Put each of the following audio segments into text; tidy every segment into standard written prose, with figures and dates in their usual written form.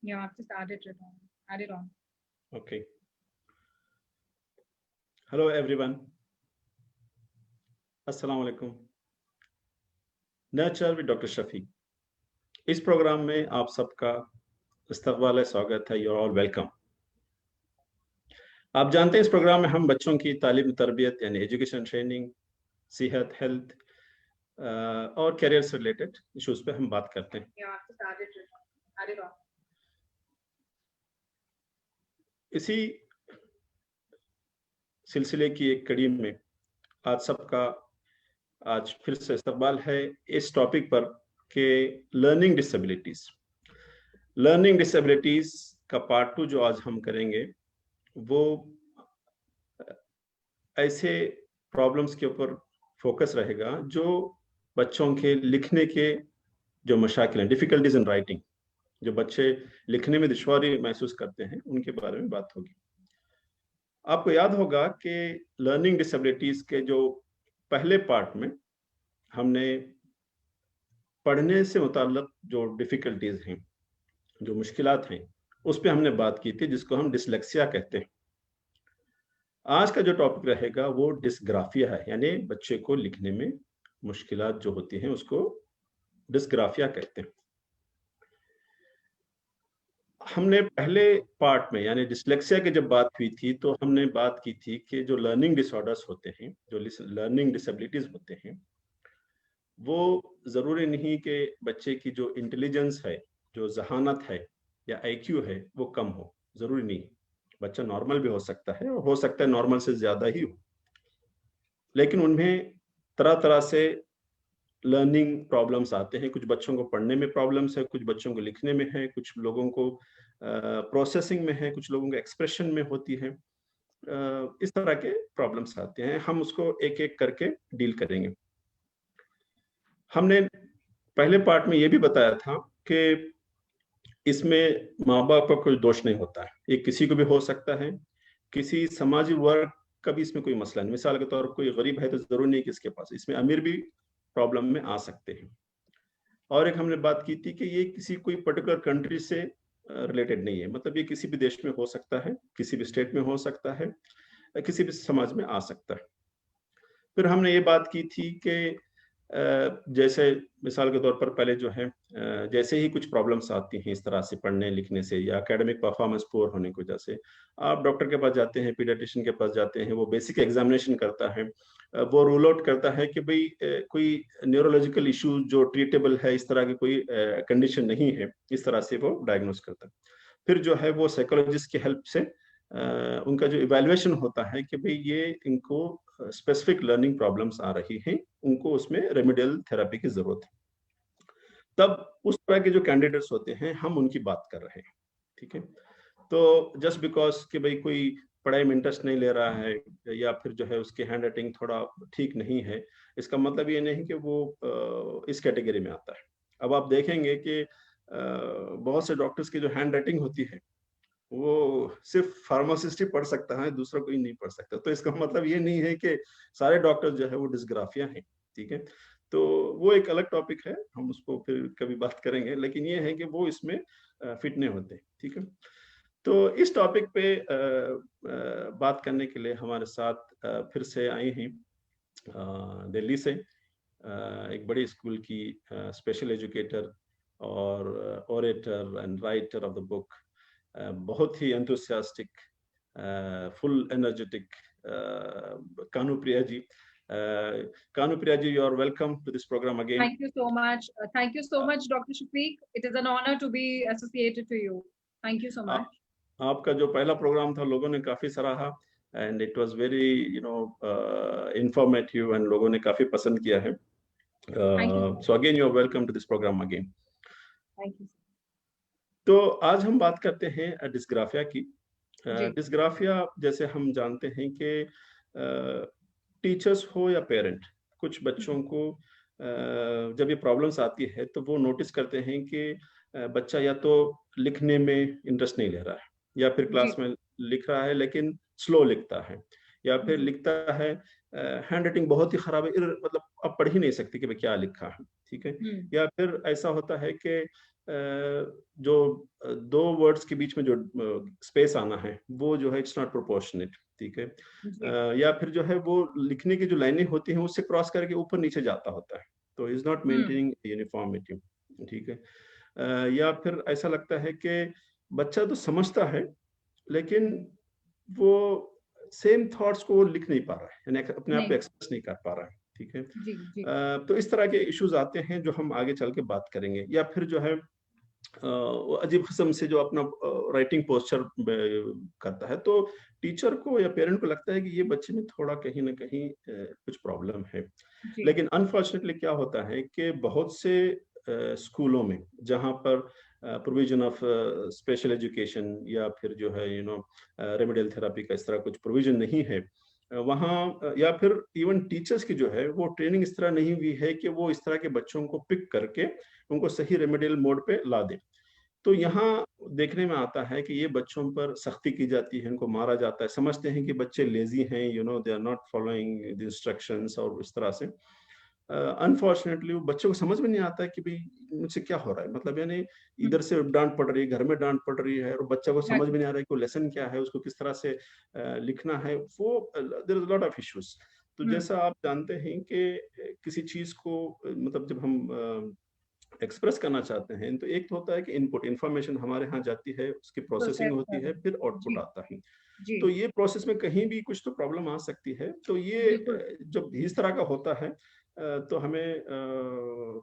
You have to start it on. Add it on. Okay. Hello everyone. Assalamu alaikum. Nurture with Dr. Shafi. इस programme में आप सबका इस्तकबाल है, स्वागत है। You're all welcome. आप जानते हैं इस प्रोग्राम में हम बच्चों की तालीम तरबियत यानी एजुकेशन ट्रेनिंग, सेहत, हेल्थ और करियर से रिलेटेड इश्यूज पे हम बात करते हैं। You have to start it on. Add it on. इसी सिलसिले की एक कड़ी में आज सबका आज फिर से इस्तकबाल है इस टॉपिक पर कि लर्निंग डिसेबिलिटीज का पार्ट 2 जो आज हम करेंगे वो ऐसे प्रॉब्लम्स के ऊपर फोकस रहेगा जो बच्चों के लिखने के जो मशाकिल हैं, डिफिकल्टीज इन राइटिंग, जो बच्चे लिखने में दुश्वारी महसूस करते हैं उनके बारे में बात होगी। आपको याद होगा कि लर्निंग डिसेबिलिटीज के जो पहले पार्ट में हमने पढ़ने से मुताल्लिक जो डिफिकल्टीज हैं, जो मुश्किलात हैं, उस पर हमने बात की थी, जिसको हम डिसलेक्सिया कहते हैं। आज का जो टॉपिक रहेगा वो डिस्ग्राफिया है, यानी बच्चे को लिखने में मुश्किलात जो होती हैं उसको डिस्ग्राफिया कहते हैं। हमने पहले पार्ट में यानी डिसलेक्सिया की जब बात हुई थी तो हमने बात की थी कि जो लर्निंग डिसऑर्डर्स होते हैं, जो लर्निंग डिसेबिलिटीज होते हैं, वो जरूरी नहीं कि बच्चे की जो इंटेलिजेंस है, जो जहानत है या आईक्यू है वो कम हो, जरूरी नहीं। बच्चा नॉर्मल भी हो सकता है और हो सकता है नॉर्मल से ज्यादा ही हो, लेकिन उनमें तरह तरह से लर्निंग प्रॉब्लम्स आते हैं। कुछ बच्चों को पढ़ने में प्रॉब्लम्स है, कुछ बच्चों को लिखने में है, कुछ लोगों को प्रोसेसिंग में है, कुछ लोगों को एक्सप्रेशन में होती है। इस तरह के प्रॉब्लम्स आते हैं, हम उसको एक एक करके डील करेंगे। हमने पहले पार्ट में ये भी बताया था कि इसमें माँ बाप का कोई दोष नहीं होता है, ये किसी को भी हो सकता है, किसी समाजी वर्ग का भी इसमें कोई मसला नहीं। मिसाल के तौर पर कोई गरीब है तो जरूरी नहीं कि इसके पास, इसमें अमीर भी प्रॉब्लम में आ सकते हैं। और एक हमने बात की थी कि ये किसी कोई पर्टिकुलर कंट्री से रिलेटेड नहीं है, मतलब ये किसी भी देश में हो सकता है, किसी भी स्टेट में हो सकता है, किसी भी समाज में आ सकता है। फिर हमने ये बात की थी कि जैसे मिसाल के तौर पर पहले जो है जैसे ही कुछ प्रॉब्लम्स आती हैं इस तरह से पढ़ने लिखने से या एकेडमिक परफॉर्मेंस पुअर होने की वजह से, आप डॉक्टर के पास जाते हैं, पीडियाट्रिशियन के पास जाते हैं, वो बेसिक एग्जामिनेशन करता है, वो रूल आउट करता है कि भाई कोई न्यूरोलॉजिकल इशू जो ट्रीटेबल है, इस तरह की कोई कंडीशन नहीं है, इस तरह से वो डायग्नोस करता है। फिर जो है वो साइकोलॉजिस्ट की हेल्प से उनका जो इवैल्यूएशन होता है कि भाई ये इनको स्पेसिफिक लर्निंग प्रॉब्लम्स आ रही हैं, उनको उसमें रेमेडियल थेरेपी की जरूरत है। तब उस तरह के जो कैंडिडेट्स होते हैं हम उनकी बात कर रहे हैं, ठीक है। तो जस्ट बिकॉज कि भाई कोई पढ़ाई में इंटरेस्ट नहीं ले रहा है या फिर जो है उसकी हैंड राइटिंग थोड़ा ठीक नहीं है, इसका मतलब ये नहीं कि वो इस कैटेगरी में आता है। अब आप देखेंगे कि बहुत से डॉक्टर्स की जो हैंड राइटिंग होती है वो सिर्फ फार्मासिस्ट ही पढ़ सकता है, दूसरा कोई नहीं पढ़ सकता। तो इसका मतलब ये नहीं है कि सारे डॉक्टर जो है वो डिस्ग्राफिया हैं, ठीक है। तो वो एक अलग टॉपिक है, हम उसको फिर कभी बात करेंगे, लेकिन ये है कि वो इसमें फिट नहीं होते, ठीक है। तो इस टॉपिक पे बात करने के लिए हमारे साथ फिर से आई हैं दिल्ली से एक बड़ी स्कूल की स्पेशल एजुकेटर और orator and writer of the book, बहुत ही enthusiastic, full energetic Kanupriya ji. Kanupriya ji, you are welcome to this program again. Thank you so much. Thank you so much, Dr. Shafiq. It is an honor to be associated to you. Thank you so much. आपका जो पहला programme था लोगों ने काफी सराहा and it was very informative and लोगों ने काफी पसंद किया है। So again you are welcome to this program again. Thank you. तो आज हम बात करते हैं डिस्ग्राफिया की। डिस्ग्राफिया जैसे हम जानते हैं कि टीचर्स हो या पेरेंट, कुछ बच्चों को जब ये प्रॉब्लम्स आती है तो वो नोटिस करते हैं कि बच्चा या तो लिखने में इंटरेस्ट नहीं ले रहा है, या फिर क्लास में लिख रहा है लेकिन स्लो लिखता है, या फिर लिखता है हैंड राइटिंग बहुत ही खराब है, मतलब अब पढ़ ही नहीं सकती कि भाई क्या लिखा है, ठीक है। या फिर ऐसा होता है कि जो दो वर्ड्स के बीच में जो स्पेस आना है वो जो है इट्स नॉट प्रोपोर्शनेट, ठीक है। या फिर जो है वो लिखने की जो लाइनें होती हैं उससे क्रॉस करके ऊपर नीचे जाता होता है, तो इज नॉट मेंटेनिंग यूनिफॉर्मिटी, ठीक है। या फिर ऐसा लगता है कि बच्चा तो समझता है लेकिन वो सेम थॉट्स को लिख नहीं पा रहा है, यानी अपने आप को एक्सप्रेस नहीं कर पा रहा है, ठीक है। तो इस तरह के इश्यूज आते हैं जो हम आगे चल के बात करेंगे। या फिर जो है अजीब किस्म से जो अपना राइटिंग पोस्चर करता है, तो टीचर को या पेरेंट को लगता है कि ये बच्चे में थोड़ा कहीं ना कहीं कुछ प्रॉब्लम है। लेकिन अनफॉर्चुनेटली क्या होता है कि बहुत से स्कूलों में जहां पर प्रोविजन ऑफ स्पेशल एजुकेशन या फिर जो है रेमेडियल थेरेपी का इस तरह कुछ प्रोविजन नहीं है वहाँ, या फिर इवन टीचर्स की जो है वो ट्रेनिंग इस तरह नहीं हुई है कि वो इस तरह के बच्चों को पिक करके उनको सही रेमेडियल मोड पे ला दे। तो यहाँ देखने में आता है कि ये बच्चों पर सख्ती की जाती है, इनको मारा जाता है, समझते हैं कि बच्चे लेजी हैं, they are not following the instructions, और इस तरह से अनफॉर्चुनेटली वो बच्चों को समझ में नहीं आता है कि भाई मुझसे क्या हो रहा है, मतलब यानी इधर से डांट पड़ रही है, घर में डांट पड़ रही है, और बच्चा को समझ में नहीं आ रहा है कि लेसन क्या है, उसको किस तरह से लिखना है, वो there is lot of issues. तो जैसा आप जानते हैं कि किसी चीज को मतलब जब हम एक्सप्रेस करना चाहते हैं तो एक तो होता है कि इनपुट इंफॉर्मेशन हमारे यहाँ जाती है, उसकी प्रोसेसिंग होती है, फिर आउटपुट आता है। तो ये प्रोसेस में कहीं भी कुछ तो प्रॉब्लम आ सकती है। तो ये जब इस तरह का होता है तो हमें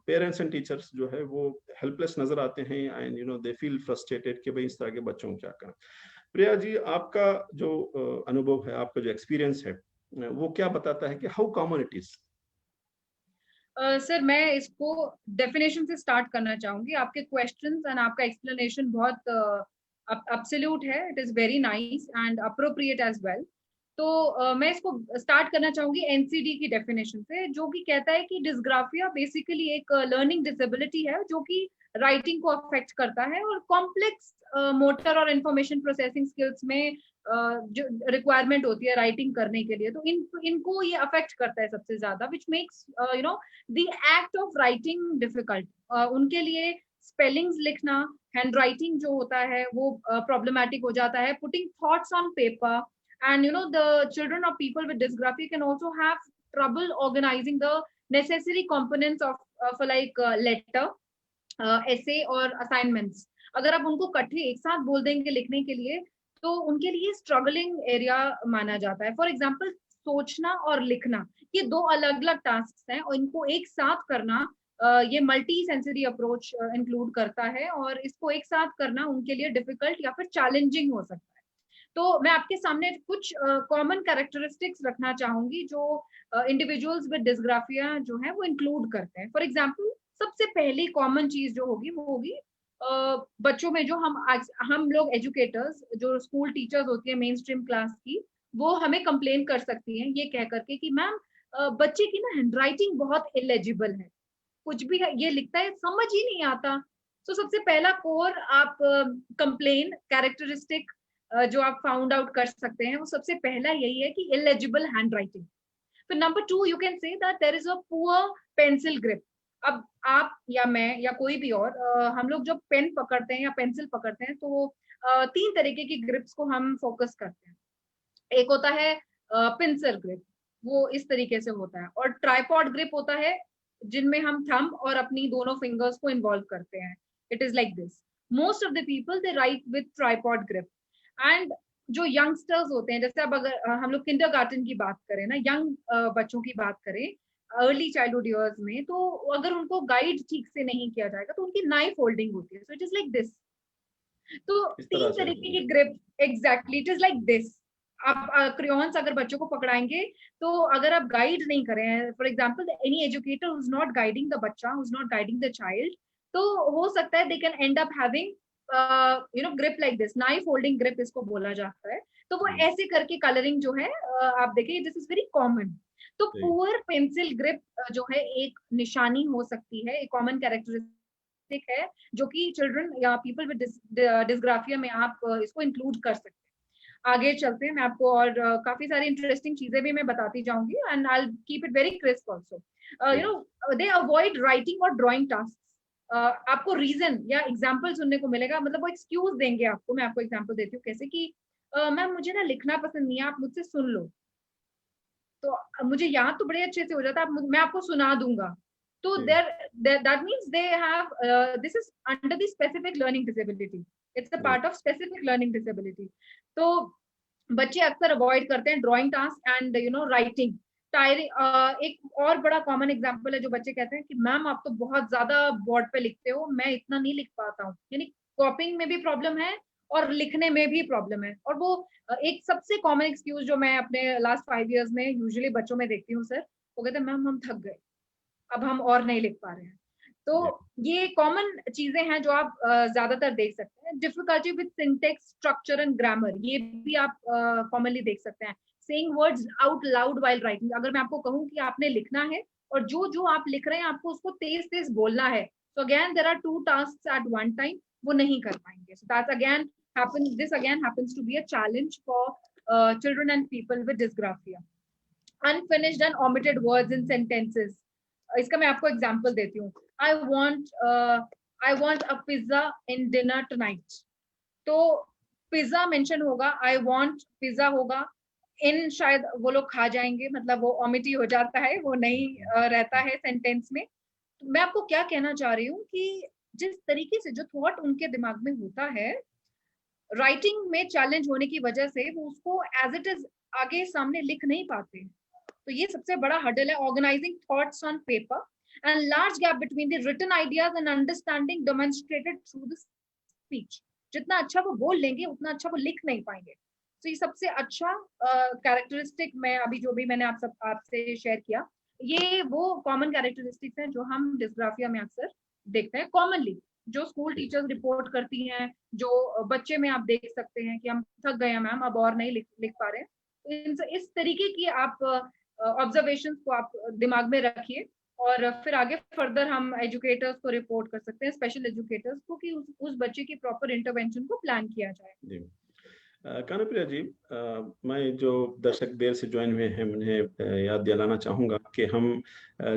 पेरेंट्स एंड टीचर्स जो है वो हेल्पलेस नजर आते हैं, एंड दे फील फ्रस्ट्रेटेड कि भाई इस तरह के बच्चों को क्या करें। प्रिया जी, आपका जो अनुभव है, आपका जो एक्सपीरियंस है, वो क्या बताता है कि how common it is? Sir मैं इसको डेफिनेशन से स्टार्ट करना चाहूंगी। आपके क्वेश्चंस एंड आपका एक्सप्लेनेशन बहुत एब्सोल्यूट है, it is very nice and appropriate as well. तो मैं इसको स्टार्ट करना चाहूंगी एनसीडी की डेफिनेशन से, जो कि कहता है कि डिस्ग्राफिया बेसिकली एक लर्निंग डिसेबिलिटी है जो कि राइटिंग को अफेक्ट करता है और कॉम्प्लेक्स मोटर और इंफॉर्मेशन प्रोसेसिंग स्किल्स में जो रिक्वायरमेंट होती है राइटिंग करने के लिए, तो इनको ये अफेक्ट करता है सबसे ज्यादा, which makes the act of writing difficult. उनके लिए स्पेलिंग्स लिखना, हैंड राइटिंग जो होता है वो प्रॉब्लमेटिक हो जाता है, putting thoughts on paper, and the children of people with dysgraphia can also have trouble organizing the necessary components of like letter, essay और assignments। अगर आप उनको इकट्ठे एक साथ बोल देंगे लिखने के लिए तो उनके लिए स्ट्रगलिंग एरिया माना जाता है। फॉर एग्जाम्पल सोचना और लिखना ये दो अलग अलग टास्क हैं और इनको एक साथ करना ये मल्टी सेंसरी अप्रोच इंक्लूड करता है, और इसको एक साथ करना उनके लिए डिफिकल्ट या फिर चैलेंजिंग हो सकता है। तो मैं आपके सामने कुछ कॉमन कैरेक्टरिस्टिक्स रखना चाहूंगी जो इंडिविजुअल्स विद डिस्ग्राफिया जो है वो इंक्लूड करते हैं। फॉर एग्जांपल सबसे पहली कॉमन चीज जो होगी वो होगी बच्चों में जो हम लोग एजुकेटर्स जो स्कूल टीचर्स होती है मेन स्ट्रीम क्लास की, वो हमें कंप्लेन कर सकती हैं ये कह करके कि मैम बच्चे की ना हैंडराइटिंग बहुत इलेजिबल है, कुछ भी है ये लिखता है समझ ही नहीं आता। तो सबसे पहला कोर आप कंप्लेन कैरेक्टरिस्टिक जो आप फाउंड आउट कर सकते हैं वो सबसे पहला यही है कि इलेजिबल हैंडराइटिंग। फिर number 2 you can say that there is a poor pencil grip. अब आप या मैं या कोई भी और हम लोग जब पेन पकड़ते हैं या पेंसिल पकड़ते हैं तो 3 तरीके की ग्रिप्स को हम फोकस करते हैं। एक होता है पेंसिल ग्रिप, वो इस तरीके से होता है, और ट्राइपॉड ग्रिप होता है जिनमें हम थंब और अपनी दोनों फिंगर्स को इन्वॉल्व करते हैं। It is like this. Most of the people they right with tripod grip. And जो यंगस्टर्स होते हैं, जैसे अब अगर हम लोग किंडरगार्टन की बात करें ना, यंग बच्चों की बात करें अर्ली चाइल्डहुड ईयर्स में, तो अगर उनको गाइड ठीक से नहीं किया जाएगा तो उनकी नाइफ होल्डिंग होती है। So it is like this. तो 3 तरीके की grip, exactly it is like this. आप क्रेयॉन्स अगर बच्चों को पकड़ाएंगे तो अगर आप गाइड नहीं करें, for example any educator who is not guiding the बच्चा, who is not guiding the child, तो हो सकता है they can end up having grip like this. Knife holding grip इसको बोला जाता है। तो वो ऐसे करके कलरिंग जो है आप देखिए दिस इज वेरी कॉमन। तो पुअर पेंसिल ग्रिप जो है एक निशानी हो सकती है, एक कॉमन कैरेक्टरिस्टिक है जो कि चिल्ड्रन या पीपल विद डिस्ग्राफिया में आप इसको इंक्लूड कर सकते हैं। आगे चलते हैं, मैं आपको और काफी सारी इंटरेस्टिंग चीजें भी मैं बताती जाऊंगी and I will keep it very crisp also. They avoid writing और ड्राइंग टास्क। आपको रीजन या एग्जाम्पल सुनने को मिलेगा, मतलब वो एक्सक्यूज देंगे आपको। मैं आपको एग्जाम्पल देती हूँ कैसे कि मैम मुझे ना लिखना पसंद नहीं है, आप मुझसे सुन लो। तो मुझे याद तो बड़े अच्छे से हो जाता है, मैं आपको सुना दूंगा। तो there that means they have this is under the specific learning disability, it's a part of specific learning disability. तो बच्चे अक्सर अवॉइड करते हैं drawing task and writing tiring. एक और बड़ा कॉमन एग्जांपल है, जो बच्चे कहते हैं कि मैम आप तो बहुत ज्यादा बोर्ड पे लिखते हो, मैं इतना नहीं लिख पाता हूँ। यानी कॉपिंग में भी प्रॉब्लम है और लिखने में भी प्रॉब्लम है। और वो एक सबसे कॉमन एक्सक्यूज जो मैं अपने लास्ट 5 years में यूजुअली बच्चों में देखती हूँ सर, वो कहते हैं मैम हम थक गए, अब हम और नहीं लिख पा रहे हैं। तो ये कॉमन चीजें हैं जो आप ज्यादातर देख सकते हैं। Difficulty with syntax, structure and grammar, ये भी आप कॉमनली देख सकते हैं। Saying words out loud while writing, अगर मैं आपको कहूँ कि आपने लिखना है और जो जो आप लिख रहे हैं आपको उसको तेज तेज बोलना है, तो again there are 2 tasks at one time, वो नहीं कर पाएंगे। So that's again happens, this again happens to be a challenge for children and people with dysgraphia. Unfinished and omitted words in sentences, इसका मैं आपको एग्जांपल देती हूँ। I want a pizza in dinner tonight, तो pizza mention होगा, I want pizza होगा, इन शायद वो लोग खा जाएंगे, मतलब वो ओमिटी हो जाता है, वो नहीं रहता है सेंटेंस में। तो मैं आपको क्या कहना चाह रही हूँ कि जिस तरीके से जो थॉट उनके दिमाग में होता है, राइटिंग में चैलेंज होने की वजह से वो उसको एज इट इज आगे सामने लिख नहीं पाते। तो ये सबसे बड़ा हर्डल है, organising thoughts on paper and large gap between the written ideas and understanding demonstrated through the speech. जितना अच्छा वो बोल लेंगे उतना अच्छा वो लिख नहीं पाएंगे। तो ये सबसे अच्छा कैरेक्टरिस्टिक मैं अभी जो भी मैंने आपसे शेयर किया, ये वो कॉमन कैरेक्टरिस्टिक्स हैं जो हम डिस्ग्राफिया में अक्सर देखते हैं कॉमनली, जो स्कूल टीचर्स रिपोर्ट करती हैं, जो बच्चे में आप देख सकते हैं कि हम थक गए हैं मैम, अब और नहीं लिख पा रहे हैं। इस तरीके की आप ऑब्जर्वेशन को आप दिमाग में रखिए, और फिर आगे फर्दर हम एजुकेटर्स को रिपोर्ट कर सकते हैं, स्पेशल एजुकेटर्स को, कि उस बच्चे की प्रॉपर इंटरवेंशन को प्लान किया जाए। कानुप्रिया जी, मैं जो दर्शक देर से ज्वाइन हुए हैं उन्हें याद दिलाना चाहूँगा कि हम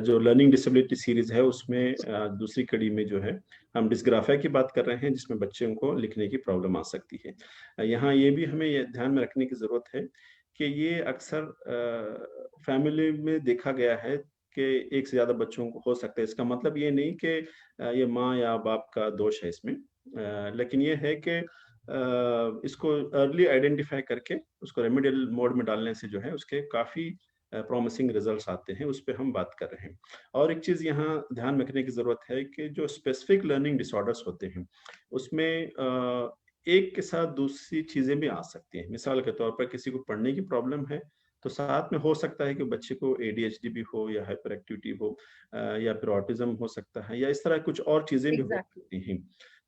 जो लर्निंग डिसेबिलिटी सीरीज है उसमें दूसरी कड़ी में जो है हम डिस्ग्राफिया की बात कर रहे हैं, जिसमें बच्चों को लिखने की प्रॉब्लम आ सकती है। यहाँ ये भी हमें ये ध्यान में रखने की ज़रूरत है कि ये अक्सर फैमिली में देखा गया है कि एक से ज़्यादा बच्चों को हो सकता है। इसका मतलब ये नहीं कि ये माँ या बाप का दोष है इसमें, लेकिन ये है कि इसको अर्ली आइडेंटिफाई करके उसको रेमेडियल मोड में डालने से जो है उसके काफ़ी प्रॉमिसिंग रिजल्ट्स आते हैं, उस पर हम बात कर रहे हैं। और एक चीज़ यहाँ ध्यान रखने की ज़रूरत है कि जो स्पेसिफिक लर्निंग डिसऑर्डर्स होते हैं उसमें एक के साथ दूसरी चीज़ें भी आ सकती हैं। मिसाल के तौर पर किसी को पढ़ने की प्रॉब्लम है तो साथ में हो सकता है कि बच्चे को ADHD भी हो या हाइपर एक्टिविटी हो, या फिर ऑटिज्म हो सकता है, या इस तरह कुछ और चीज़ें भी हो सकती हैं।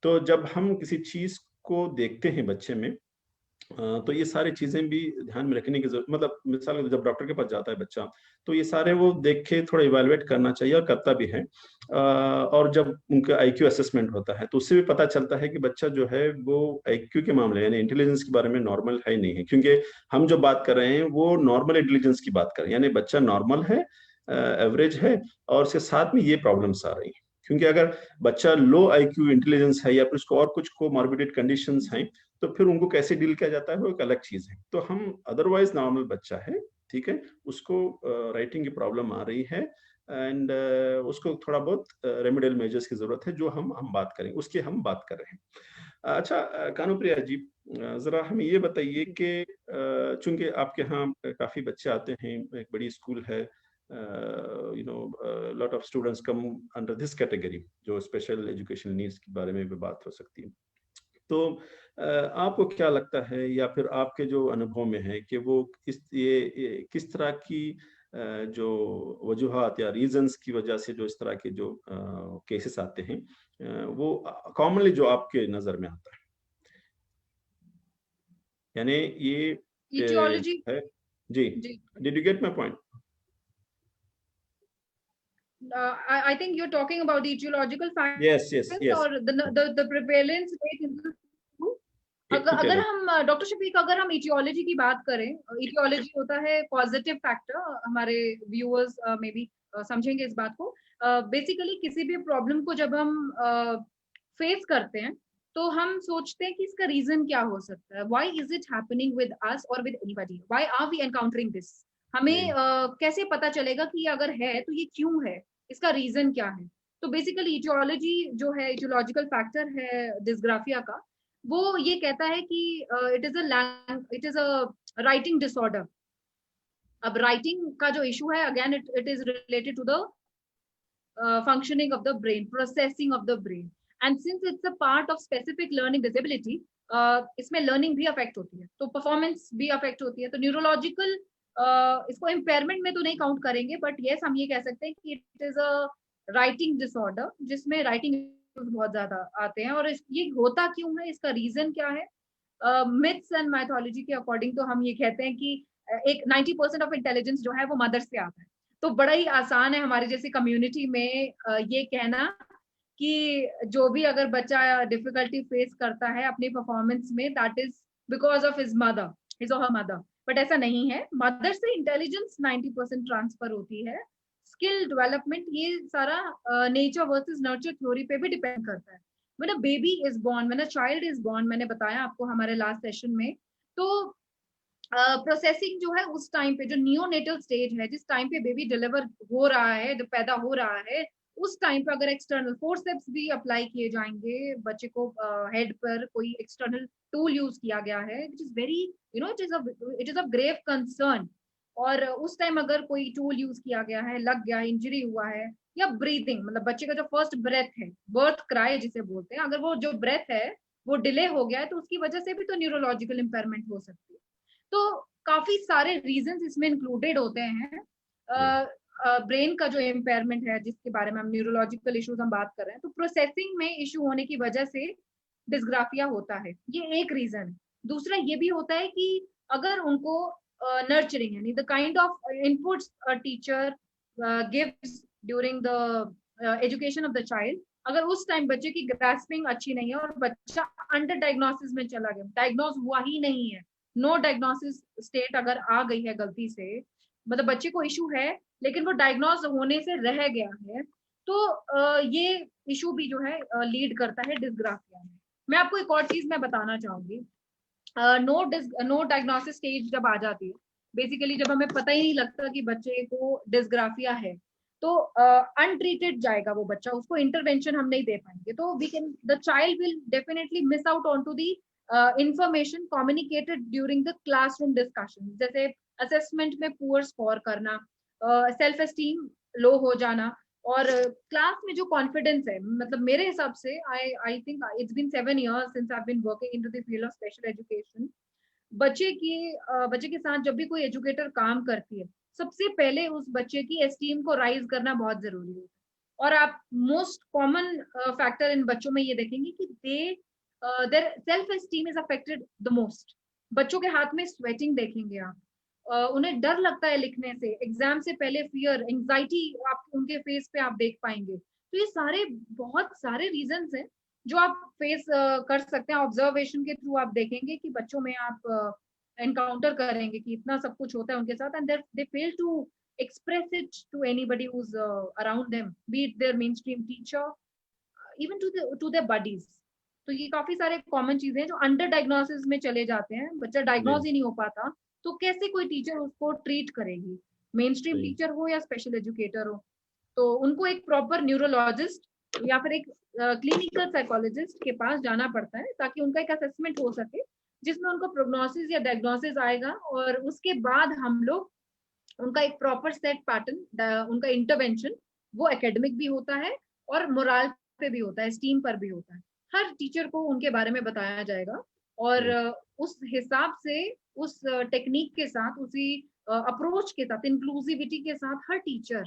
तो जब हम किसी चीज़ को देखते हैं बच्चे में, तो ये सारी चीजें भी ध्यान में रखने की जरूरत, मतलब मिसाल जब डॉक्टर के पास जाता है बच्चा तो ये सारे वो देख के थोड़ा इवेलुएट करना चाहिए, और करता भी है। और जब उनका IQ असेसमेंट होता है तो उससे भी पता चलता है कि बच्चा जो है वो IQ के मामले यानी इंटेलिजेंस के बारे में नॉर्मल है नहीं है, क्योंकि हम जो बात कर रहे हैं वो नॉर्मल इंटेलिजेंस की बात कर रहे हैं, यानी बच्चा नॉर्मल है, एवरेज है, और उसके साथ में ये प्रॉब्लम्स आ रही है। क्योंकि अगर बच्चा लो IQ इंटेलिजेंस है या फिर उसको और कुछ कोमॉर्बिडिड कंडीशंस हैं तो फिर उनको कैसे डील किया जाता है वो एक अलग चीज है। तो हम अदरवाइज नॉर्मल बच्चा है, ठीक है, उसको राइटिंग की प्रॉब्लम आ रही है एंड उसको थोड़ा बहुत रेमेडियल मेजर्स की जरूरत है, जो हम बात करें उसकी हम बात कर रहे हैं। अच्छा कानुप्रिया जी, जरा हमें ये बताइए कि चूंकि आपके यहाँ काफी बच्चे आते हैं, एक बड़ी स्कूल है, lot of students come under this category, जो स्पेशल एजुकेशनल नीड्स के बारे में भी बात हो सकती है। तो आपको क्या लगता है या फिर आपके जो अनुभव में है कि वो ये किस तरह की जो वजूहात या रीजंस की वजह से जो इस तरह के जो केसेस आते हैं, वो कॉमनली जो आपके नजर में आता है, यानी ये etiology है जी, जी, did you get my point? I think you're talking about the etiological yes yes factors yes, or the prevalence rate in the school. अगर हम डॉक्टर शफीक, अगर हम इटियोलॉजी की बात करें, इटियोलॉजी होता है पॉजिटिव फैक्टर, हमारे व्यूअर्स मे बी समझेंगे इस बात को। बेसिकली किसी भी प्रॉब्लम को जब हम फेस करते हैं तो हम सोचते हैं कि इसका रीजन क्या हो सकता है, why is it happening with us और with anybody, why are we encountering this. हमें कैसे पता चलेगा कि अगर है तो ये क्यों है, इसका रीजन क्या है। तो बेसिकली इटियोलॉजी जो है, इटियोलॉजिकल फैक्टर है डिस्ग्राफिया का, वो ये कहता है कि it is a writing disorder. अब राइटिंग का जो इशू है, again it is related to the functioning of the brain, processing of the brain. And since it's a part of specific learning disability, इसमें लर्निंग भी affect होती है, तो performance भी अफेक्ट होती है। तो न्यूरोलॉजिकल इसको इम्पेयरमेंट में तो नहीं काउंट करेंगे, बट यस हम ये कह सकते हैं कि it is a writing disorder, जिसमें राइटिंग बहुत ज्यादा आते हैं। और ये होता क्यों है, इसका रीजन क्या है? मिथ्स एंड माइथोलॉजी के अकॉर्डिंग तो हम ये कहते हैं कि एक 90% ऑफ इंटेलिजेंस जो है वो मदर से आता है। तो बड़ा ही आसान है हमारी जैसी कम्युनिटी में ये कहना कि जो भी अगर बच्चा डिफिकल्टी फेस करता है अपनी परफॉर्मेंस में, that is because of his mother, his और हर मदर। बट ऐसा नहीं है, मदर से इंटेलिजेंस 90% ट्रांसफर होती है। स्किल डेवलपमेंट ये सारा नेचर वर्सेस नर्चर थ्योरी पे भी डिपेंड करता है। When a baby is born, when a child is born, मैंने बताया आपको हमारे लास्ट सेशन में, तो प्रोसेसिंग जो है उस टाइम पे, जो नियोनेटल स्टेज है, जिस टाइम पे बेबी डिलीवर हो रहा है, जो पैदा हो रहा है, उस टाइम पे अगर एक्सटर्नल फोर्सेप्स भी अप्लाई किए जाएंगे, बच्चे को हेड पर कोई एक्सटर्नल टूल यूज किया गया है, which is very it is a grave concern. और उस टाइम अगर कोई टूल यूज किया गया है, लग गया, इंजरी हुआ है, या ब्रीदिंग, मतलब बच्चे का जो फर्स्ट ब्रेथ है, बर्थ क्राई जिसे बोलते हैं, अगर वो जो ब्रेथ है वो डिले हो गया है, तो उसकी वजह से भी तो न्यूरोलॉजिकल इंपेयरमेंट हो सकती है। तो काफी सारे रीजंस इसमें इंक्लूडेड होते हैं। ब्रेन का जो इम्पेयरमेंट है, जिसके बारे में हम न्यूरोलॉजिकल इश्यूज हम बात कर रहे हैं, तो प्रोसेसिंग में इशू होने की वजह से डिस्ग्राफिया होता है, ये एक रीजन है। दूसरा ये भी होता है कि अगर उनको नर्चरिंग यानी the kind of inputs a teacher gives during the education of the child, अगर उस टाइम बच्चे की ग्रास्पिंग अच्छी नहीं है और बच्चा अंडर डायग्नोसिस में चला गया, डायग्नोस हुआ ही नहीं है, नो डायग्नोसिस स्टेट अगर आ गई है गलती से, मतलब बच्चे को इशू है लेकिन वो डायग्नोस होने से रह गया है, तो ये इशू भी जो है लीड करता है डिस्ग्राफिया में। मैं आपको एक और चीज मैं बताना चाहूंगी, नो डायग्नोसिस स्टेज जब आ जाती है, बेसिकली जब हमें पता ही नहीं लगता कि बच्चे को डिस्ग्राफिया है, तो अनट्रीटेड जाएगा वो बच्चा, उसको इंटरवेंशन हम नहीं दे पाएंगे, तो we can the child will definitely miss out on to the information communicated during the classroom discussion. जैसे असेसमेंट में पुअर स्कोर करना, सेल्फ एस्टीम लो हो जाना, और क्लास में जो कॉन्फिडेंस है, मतलब मेरे हिसाब से I think it's been 7 years since I have been working into the field of special education. बच्चे के साथ जब भी कोई एजुकेटर काम करती है, सबसे पहले उस बच्चे की एस्टीम को राइज करना बहुत जरूरी है। और आप मोस्ट कॉमन फैक्टर इन बच्चों में ये देखेंगे कि their self esteem is affected the most. बच्चों के हाथ में स्वेटिंग देखेंगे आप, उन्हें डर लगता है लिखने से, एग्जाम से पहले फियर, एंजाइटी आप उनके फेस पे आप देख पाएंगे। तो ये सारे बहुत सारे रीजंस हैं जो आप फेस कर सकते हैं। ऑब्जर्वेशन के थ्रू आप देखेंगे कि बच्चों में आप एनकाउंटर करेंगे कि इतना सब कुछ होता है उनके साथ, and they fail to express it to anybody who's around them, be it their mainstream teacher, even to their buddies. तो ये काफी सारे कॉमन चीजें हैं जो अंडर डायग्नोसिस में चले जाते हैं, बच्चा डायग्नोज ही नहीं हो पाता, तो कैसे कोई टीचर उसको ट्रीट करेगी, मेन स्ट्रीम टीचर हो या स्पेशल एजुकेटर हो। तो उनको एक प्रॉपर न्यूरोलॉजिस्ट या फिर एक क्लिनिकल साइकोलॉजिस्ट के पास जाना पड़ता है, ताकि उनका एक असेसमेंट हो सके, जिसमें उनका प्रोग्नोसिस या डायग्नोसिस आएगा, और उसके बाद हम लोग उनका एक प्रॉपर सेट पैटर्न, उनका इंटरवेंशन, वो एकेडमिक भी होता है और मोरल पे भी होता है, स्टीम पर भी होता है। हर टीचर को उनके बारे में बताया जाएगा, और उस हिसाब से, उस टेक्निक के साथ, उसी अप्रोच के साथ, इंक्लूसिविटी के साथ हर टीचर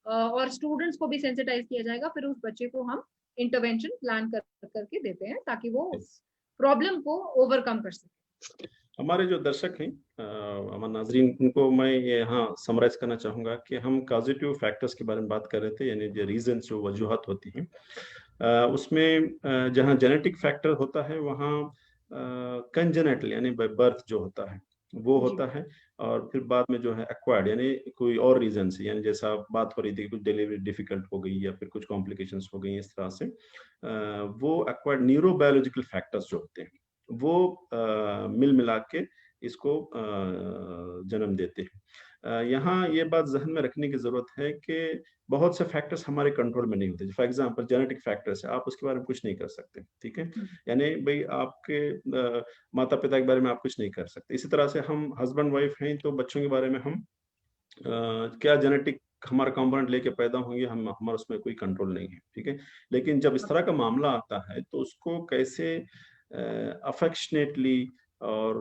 और स्टूडेंट्स को भी सेंसिटाइज किया जाएगा। फिर उस बच्चे को हम इंटरवेंशन प्लान करके देते हैं, ताकि वो उस प्रॉब्लम को ओवरकम कर सके। हमारे जो दर्शक हैं, हमारे नाजरीन, उनको मैं यहाँ समराइज करना चाहूंगा कि हम पॉजिटिव फैक्टर्स के बारे में बात कर रहे थे, यानी जो रीजन, जो वजूहत होती हैं, उसमें जहाँ जेनेटिक फैक्टर होता है, वहाँ कंजेनेटल यानी बाय बर्थ जो होता है वो होता है, और फिर बाद में जो है एक्वायर्ड यानी कोई और रीजन से, यानी जैसा बात हो रही थी कुछ डिलीवरी डिफिकल्ट हो गई या फिर कुछ कॉम्प्लिकेशंस हो गई इस तरह से, वो एक्वायर्ड न्यूरोबायोलॉजिकल फैक्टर्स जो होते हैं वो मिल मिला के इसको जन्म देते हैं। यहाँ ये बात जहन में रखने की जरूरत है कि बहुत से फैक्टर्स हमारे कंट्रोल में नहीं होते। फॉर एग्जांपल जेनेटिक फैक्टर्स है, आप उसके बारे में कुछ नहीं कर सकते, ठीक है, यानी भाई आपके माता पिता के बारे में आप कुछ नहीं कर सकते। इसी तरह से हम हस्बैंड वाइफ हैं तो बच्चों के बारे में हम क्या जेनेटिक हमारा कंपोनेंट लेके पैदा होंगे, हम हमारा उसमें कोई कंट्रोल नहीं है, ठीक है। लेकिन जब इस तरह का मामला आता है तो उसको कैसे अफेक्शनेटली और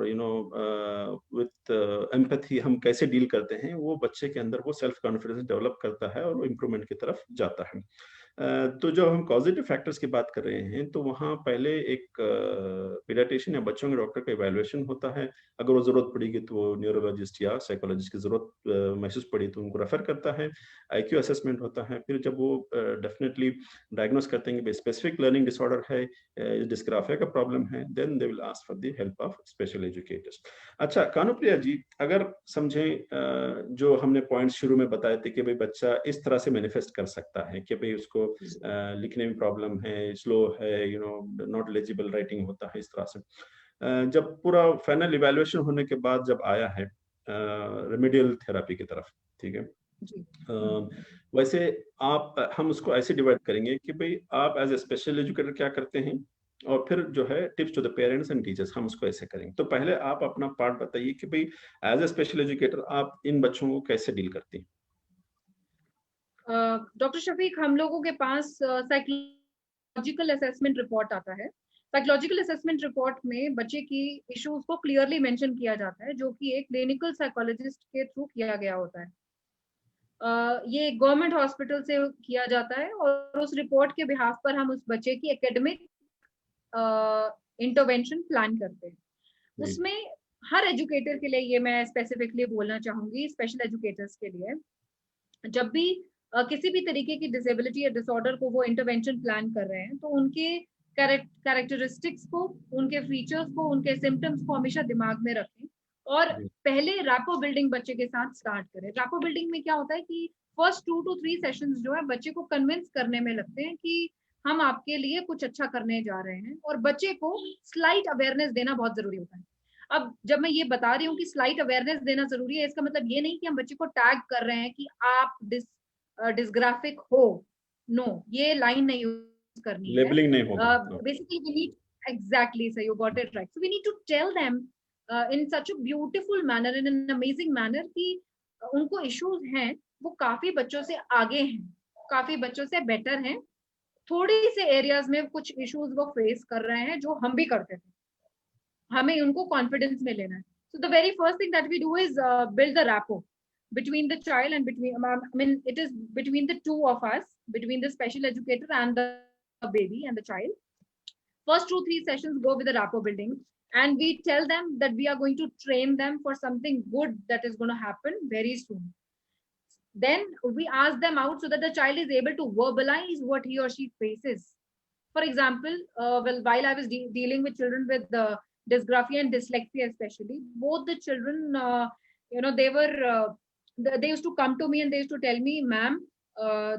विथ एम्पैथी हम कैसे डील करते हैं, वो बच्चे के अंदर वो सेल्फ कॉन्फिडेंस डेवलप करता है और वो इम्प्रूवमेंट की तरफ जाता है। तो जब हम पॉजिटिव फैक्टर्स की बात कर रहे हैं तो वहाँ पहले एक पीडियाट्रिशियन या बच्चों के डॉक्टर का इवैल्यूएशन होता है। अगर वो जरूरत पड़ेगी तो वो न्यूरोलॉजिस्ट या साइकोलॉजिस्ट की जरूरत महसूस पड़ी तो उनको रेफर करता है। आईक्यू असेसमेंट होता है। फिर जब वो डेफिनेटली डायग्नोस करते हैं कि स्पेसिफिक लर्निंग डिसऑर्डर है, डिस्ग्राफिया का प्रॉब्लम है, then they will ask for the help of special educators. अच्छा कानुप्रिया जी, अगर समझें जो हमने पॉइंट शुरू में बताए थे कि भाई बच्चा इस तरह से मैनिफेस्ट कर सकता है कि भाई उसको लिखने में प्रॉब्लम है, स्लो है, नॉट लेजिबल राइटिंग होता है, इस तरह से जब पूरा फाइनल इवैल्यूएशन होने के बाद जब आया है रेमेडियल थेरेपी की तरफ, ठीक है, वैसे हम उसको ऐसे डिवाइड करेंगे कि भाई आप एज ए स्पेशल एजुकेटर क्या करते हैं, और फिर जो है tips to the parents and teachers, हम उसको ऐसे करेंगे। तो पहले आप अपना पार्ट बताइए कि भाई एज ए स्पेशल एजुकेटर आप इन बच्चों को कैसे डील करती हैं। डॉक्टर शफीक, हम लोगों के पास साइकोलॉजिकल असेसमेंट रिपोर्ट आता है। साइकोलॉजिकल असेसमेंट रिपोर्ट में बच्चे की इश्यूज को क्लियरली मेंशन किया जाता है, जो कि एक क्लिनिकल साइकोलॉजिस्ट के थ्रू किया गया होता है। ये गवर्नमेंट हॉस्पिटल से किया जाता है और उस रिपोर्ट के बिहाफ पर हम उस बच्चे की एकेडमिक इंटरवेंशन प्लान करते हैं। उसमें हर एजुकेटर के लिए, ये मैं स्पेसिफिकली बोलना चाहूंगी स्पेशल एजुकेटर्स के लिए, जब भी किसी भी तरीके की डिसेबिलिटी या डिसऑर्डर को वो इंटरवेंशन प्लान कर रहे हैं तो उनके कैरेक्टरिस्टिक्स को, उनके फीचर्स को, उनके सिम्टम्स को हमेशा दिमाग में रखें और पहले रैपो बिल्डिंग बच्चे के साथ स्टार्ट करें। रैपो बिल्डिंग में क्या होता है कि फर्स्ट 2 to 3 सेशंस जो है बच्चे को कन्विंस करने में लगते हैं कि हम आपके लिए कुछ अच्छा करने जा रहे हैं, और बच्चे को स्लाइट अवेयरनेस देना बहुत जरूरी होता है। अब जब मैं ये बता रही हूँ कि स्लाइट अवेयरनेस देना जरूरी है, इसका मतलब ये नहीं कि हम बच्चे को टैग कर रहे हैं कि आप डिस्ग्राफिक हो। नो, ये लाइन नहीं यूज करनी है। लेबलिंग नहीं होगा। Basically we need, exactly sir, you got it right. So we need to tell them in such a beautiful manner, in an amazing manner कि उनको इश्यूज हैं, वो काफी बच्चों से आगे हैं, काफी बच्चों से बेटर हैं। थोड़ी से एरियाज में कुछ इश्यूज वो फेस कर रहे हैं जो हम भी करते थे, हमें उनको कॉन्फिडेंस में लेना है। So the very first thing that we do is build the rapport between the child and it is between the two of us, between the special educator and the baby and the child. First 2-3 sessions go with the rapport building, and we tell them that we are going to train them for something good that is going to happen very soon. Then we ask them out so that the child is able to verbalize what he or she faces. For example, while I was dealing with children with dysgraphia and dyslexia, especially, both the children, they used to come to me and they used to tell me, ma'am,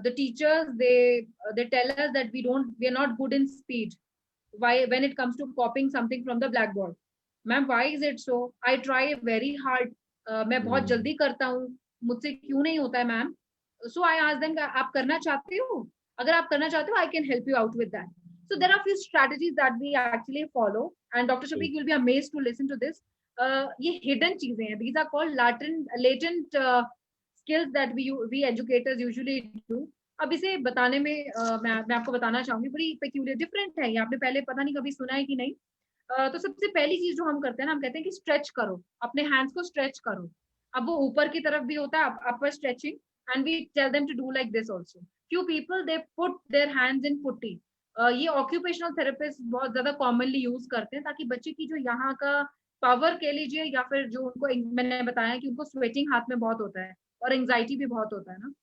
the teachers, they tell us that we are not good in speed. Why, when it comes to copying something from the blackboard, ma'am, why is it so? I try very hard. मैं बहुत जल्दी करता हूँ, मुझसे क्यों नहीं होता है ma'am? So I asked them, आप करना चाहते हो? अगर आप करना चाहते हो, I can help you out with that. So there are few strategies that we actually follow, and Dr. Shafiq, you'll be amazed to listen to this. ये hidden चीजें हैं. These are called latent skills that we educators usually do. अब इसे बताने में मैं आपको बताना चाहूंगी, बड़ी पेक्यूलियर डिफरेंट है ये, आपने पहले पता नहीं कभी सुना है कि नहीं। तो सबसे पहली चीज जो हम करते हैं ना, हम कहते हैं कि स्ट्रेच करो, अपने हैंड्स को स्ट्रेच करो। अब वो ऊपर की तरफ भी होता है, upper stretching, and we tell them to do like this also. Few people they put their hands in putty. ये ऑक्यूपेशनल थेरेपिस्ट बहुत ज्यादा कॉमनली यूज करते हैं, ताकि बच्चे की जो यहाँ का पावर कह लीजिए, या फिर जो उनको, मैंने बताया कि उनको स्वेटिंग हाथ में बहुत होता है और एंग्जाइटी भी बहुत होता है ना,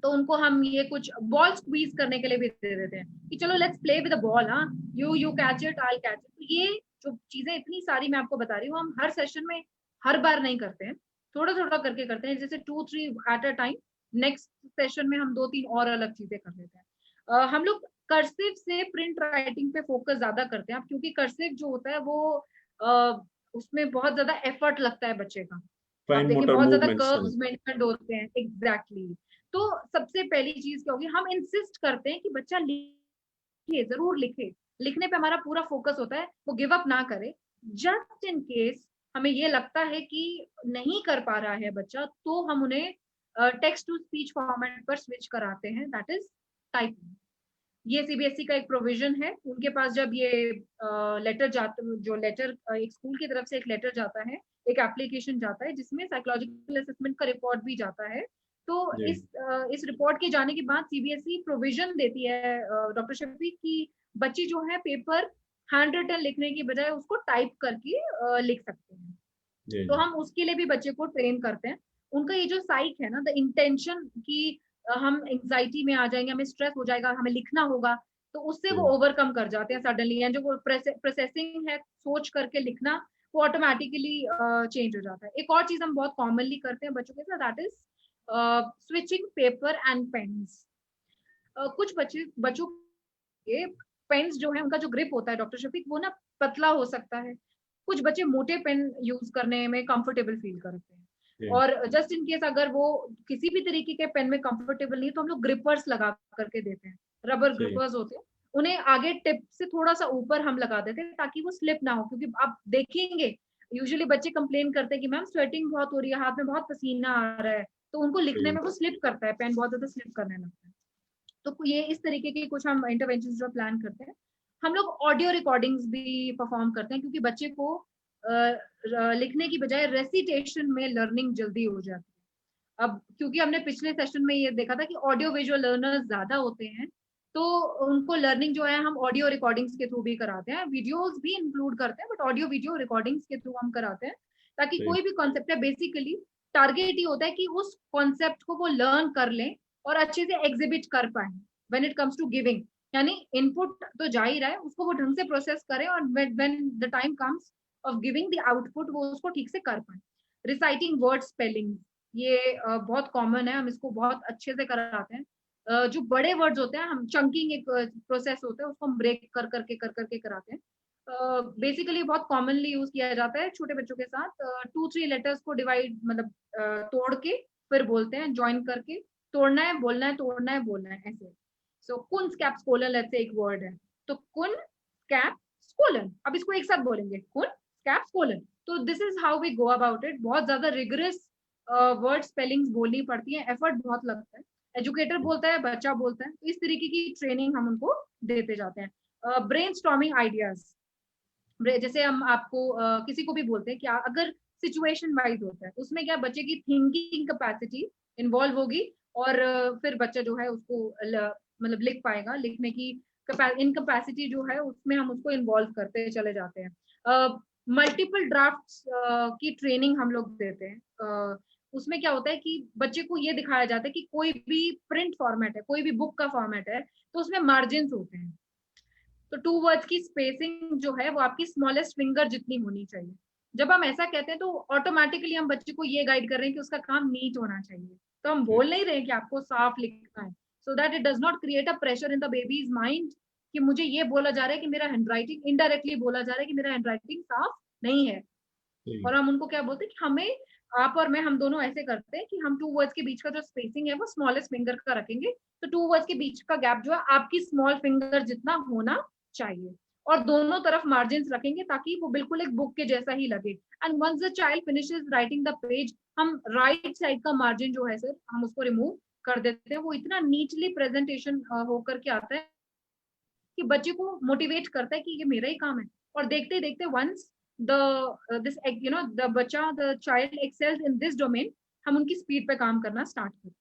तो उनको हम ये कुछ बॉल स्क्वीज करने के लिए भी दे देते हैं कि चलो let's play with the ball, हाँ, you catch it, I catch it. ये जो चीजें इतनी सारी मैं आपको बता रही हूँ, हम हर सेशन में हर बार नहीं करते हैं, थोड़ा थोड़ा करके करते हैं, जैसे 2-3 at a time. Next session में हम 2-3 और अलग चीजें कर लेते हैं। हम लोग कर्सिव से प्रिंट राइटिंग पे फोकस ज्यादा करते हैं, अब क्योंकि कर्सिव जो होता है वो उसमें बहुत ज्यादा एफर्ट लगता है बच्चे का। आप फाइन देखिए मोटर बहुत ज्यादा मूवमेंट्स हैं। कर्व्स मेंशन्ड होते हैं, एग्जैक्टली तो सबसे पहली चीज क्या होगी, हम इंसिस्ट करते हैं कि बच्चा लिखे, जरूर लिखे। लिखने पे हमारा पूरा फोकस होता है, वो गिव अप ना करे। जस्ट इन केस हमें ये लगता है कि नहीं कर पा रहा है बच्चा, तो हम उन्हें टेक्स्ट टू स्पीच फॉर्मेट पर स्विच कराते हैं, दैट इज टाइपिंग। ये सीबीएसई का एक प्रोविजन है, उनके पास जब ये लेटर जाता, जो लेटर एक स्कूल की तरफ से एक लेटर जाता है, एक एप्लीकेशन जाता है जिसमें साइकोलॉजिकल असेसमेंट का रिपोर्ट भी जाता है, तो जी इस रिपोर्ट के जाने के बाद सीबीएसई प्रोविजन देती है डॉक्टर शफीक की बच्ची जो है पेपर हैंड रिटन लिखने की बजाय उसको टाइप करके लिख सकते हैं। जी तो जी हम उसके लिए भी बच्चे को ट्रेन करते हैं। उनका ये जो साइक है ना, द इंटेंशन की हम एंग्जाइटी में आ जाएंगे, हमें स्ट्रेस हो जाएगा, हमें लिखना होगा, तो उससे वो जी ओवरकम कर जाते हैं सडनली, एंड जो वो प्रोसेसिंग है सोच करके लिखना, वो ऑटोमेटिकली चेंज हो जाता है। एक और चीज हम बहुत कॉमनली करते हैं बच्चों के साथ, that is switching paper and pains. कुछ बच्चों के पेन्स जो है उनका जो ग्रिप होता है डॉक्टर शफीक, वो ना पतला हो सकता है, कुछ बच्चे मोटे पेन यूज करने में कंफर्टेबल फील करते हैं, जी और जस्ट इन केस अगर वो किसी भी तरीके के पेन में कंफर्टेबल नहीं, तो हम लोग ग्रिपर्स लगा करके देते हैं, रबर जी ग्रिपर्स होते हैं, उन्हें आगे टिप से थोड़ा सा ऊपर हम लगा देते हैं ताकि वो स्लिप ना हो, क्योंकि आप देखेंगे यूजुअली बच्चे कंप्लेन करते हैं कि मैम स्वेटिंग बहुत हो रही है, हाथ में बहुत पसीना आ रहा है, तो उनको लिखने जी में वो स्लिप करता है, पेन बहुत ज्यादा स्लिप करने लगता है। तो ये इस तरीके के कुछ हम इंटरवेंशन जो प्लान करते हैं। हम लोग ऑडियो रिकॉर्डिंग्स भी परफॉर्म करते हैं, क्योंकि बच्चे को लिखने की बजाय रेसिटेशन में लर्निंग जल्दी हो जाती है। अब क्योंकि हमने पिछले सेशन में ये देखा था कि ऑडियो विजुअल लर्नर्स ज्यादा होते हैं, तो उनको लर्निंग जो है हम ऑडियो रिकॉर्डिंग्स के थ्रू भी कराते हैं, वीडियोस भी इंक्लूड करते हैं, बट ऑडियो वीडियो रिकॉर्डिंग्स के थ्रू हम कराते हैं, ताकि जी कोई भी कॉन्सेप्ट है, बेसिकली टारगेट ही होता है कि उस कॉन्सेप्ट को वो लर्न कर लें और अच्छे से एग्जिबिट कर पाए when it comes to giving. यानी इनपुट तो जा ही रहा है, उसको वो ढंग से प्रोसेस करें, और when the time comes of giving the output, वो उसको ठीक से कर पाए। रिसाइटिंग वर्ड स्पेलिंग, ये बहुत कॉमन है, हम इसको बहुत अच्छे से कराते हैं। जो बड़े वर्ड्स होते हैं, हम चंकिंग एक प्रोसेस होता है, उसको हम ब्रेक कर करके कराते हैं। बेसिकली बहुत कॉमनली यूज किया जाता है छोटे बच्चों के साथ। 2-3 लेटर्स को डिवाइड, मतलब तोड़ के फिर बोलते हैं, ज्वाइन करके, तोड़ना है बोलना है, तोड़ना है बोलना है, ऐसे। सो कुन स्कैप्स कोलन, लेट्स से एक वर्ड है, तो कुन स्कैप्स कोलन, अब इसको एक साथ बोलेंगे, कुन स्कैप्स कोलन। तो this is how we go about it. बहुत ज्यादा रिगरस वर्ड स्पेलिंग्स बोलनी पड़ती है, एफर्ट बहुत लगता है, एजुकेटर बोलता है, बच्चा बोलता है, तो इस तरीके की ट्रेनिंग हम उनको देते जाते हैं। ब्रेन स्टॉर्मिंग आइडियाज, जैसे हम आपको किसी को भी बोलते हैं कि अगर सिचुएशन वाइज होता है, उसमें क्या बच्चे की थिंकिंग कैपेसिटी इन्वॉल्व होगी, और फिर बच्चा जो है उसको मतलब लिख पाएगा, लिखने की इनकैपेसिटी जो है उसमें हम उसको इन्वॉल्व करते चले जाते हैं। मल्टीपल ड्राफ्ट्स की ट्रेनिंग हम लोग देते हैं। उसमें क्या होता है कि बच्चे को ये दिखाया जाता है कि कोई भी प्रिंट फॉर्मेट है, कोई भी बुक का फॉर्मेट है, तो उसमें मार्जिन होते हैं, तो 2 वर्ड्स की स्पेसिंग जो है वो आपकी स्मॉलेस्ट फिंगर जितनी होनी चाहिए। जब हम ऐसा कहते हैं तो ऑटोमेटिकली हम बच्चे को ये गाइड कर रहे हैं कि उसका काम नीट होना चाहिए, तो हम जी बोल नहीं रहे हैं कि आपको साफ लिखना है, so that it does not create a pressure in the babies mind कि मुझे ये बोला जा रहा है कि मेरा हैंडराइटिंग, इनडायरेक्टली बोला जा रहा है कि मेरा हैंडराइटिंग साफ नहीं है। जी और हम उनको क्या बोलते हैं कि हमें, आप और मैं, हम दोनों ऐसे करते हैं कि हम 2 वर्ड्स के बीच का जो स्पेसिंग है वो स्मॉलेस्ट फिंगर का रखेंगे, तो 2 वर्ड्स के बीच का गैप जो है आपकी स्मॉल फिंगर जितना होना चाहिए, और दोनों तरफ मार्जिन रखेंगे ताकि वो बिल्कुल एक बुक के जैसा ही लगे। And once the child finishes writing the page, हम राइट साइड का मार्जिन जो है सर, हम उसको रिमूव कर देते हैं, वो इतना नीटली प्रेजेंटेशन होकर के आता है कि बच्चे को मोटिवेट करता है कि ये मेरा ही काम है, और देखते देखते वंस द दिस द बच्चा, the child excels in this domain, हम उनकी स्पीड पे काम करना स्टार्ट करते हैं।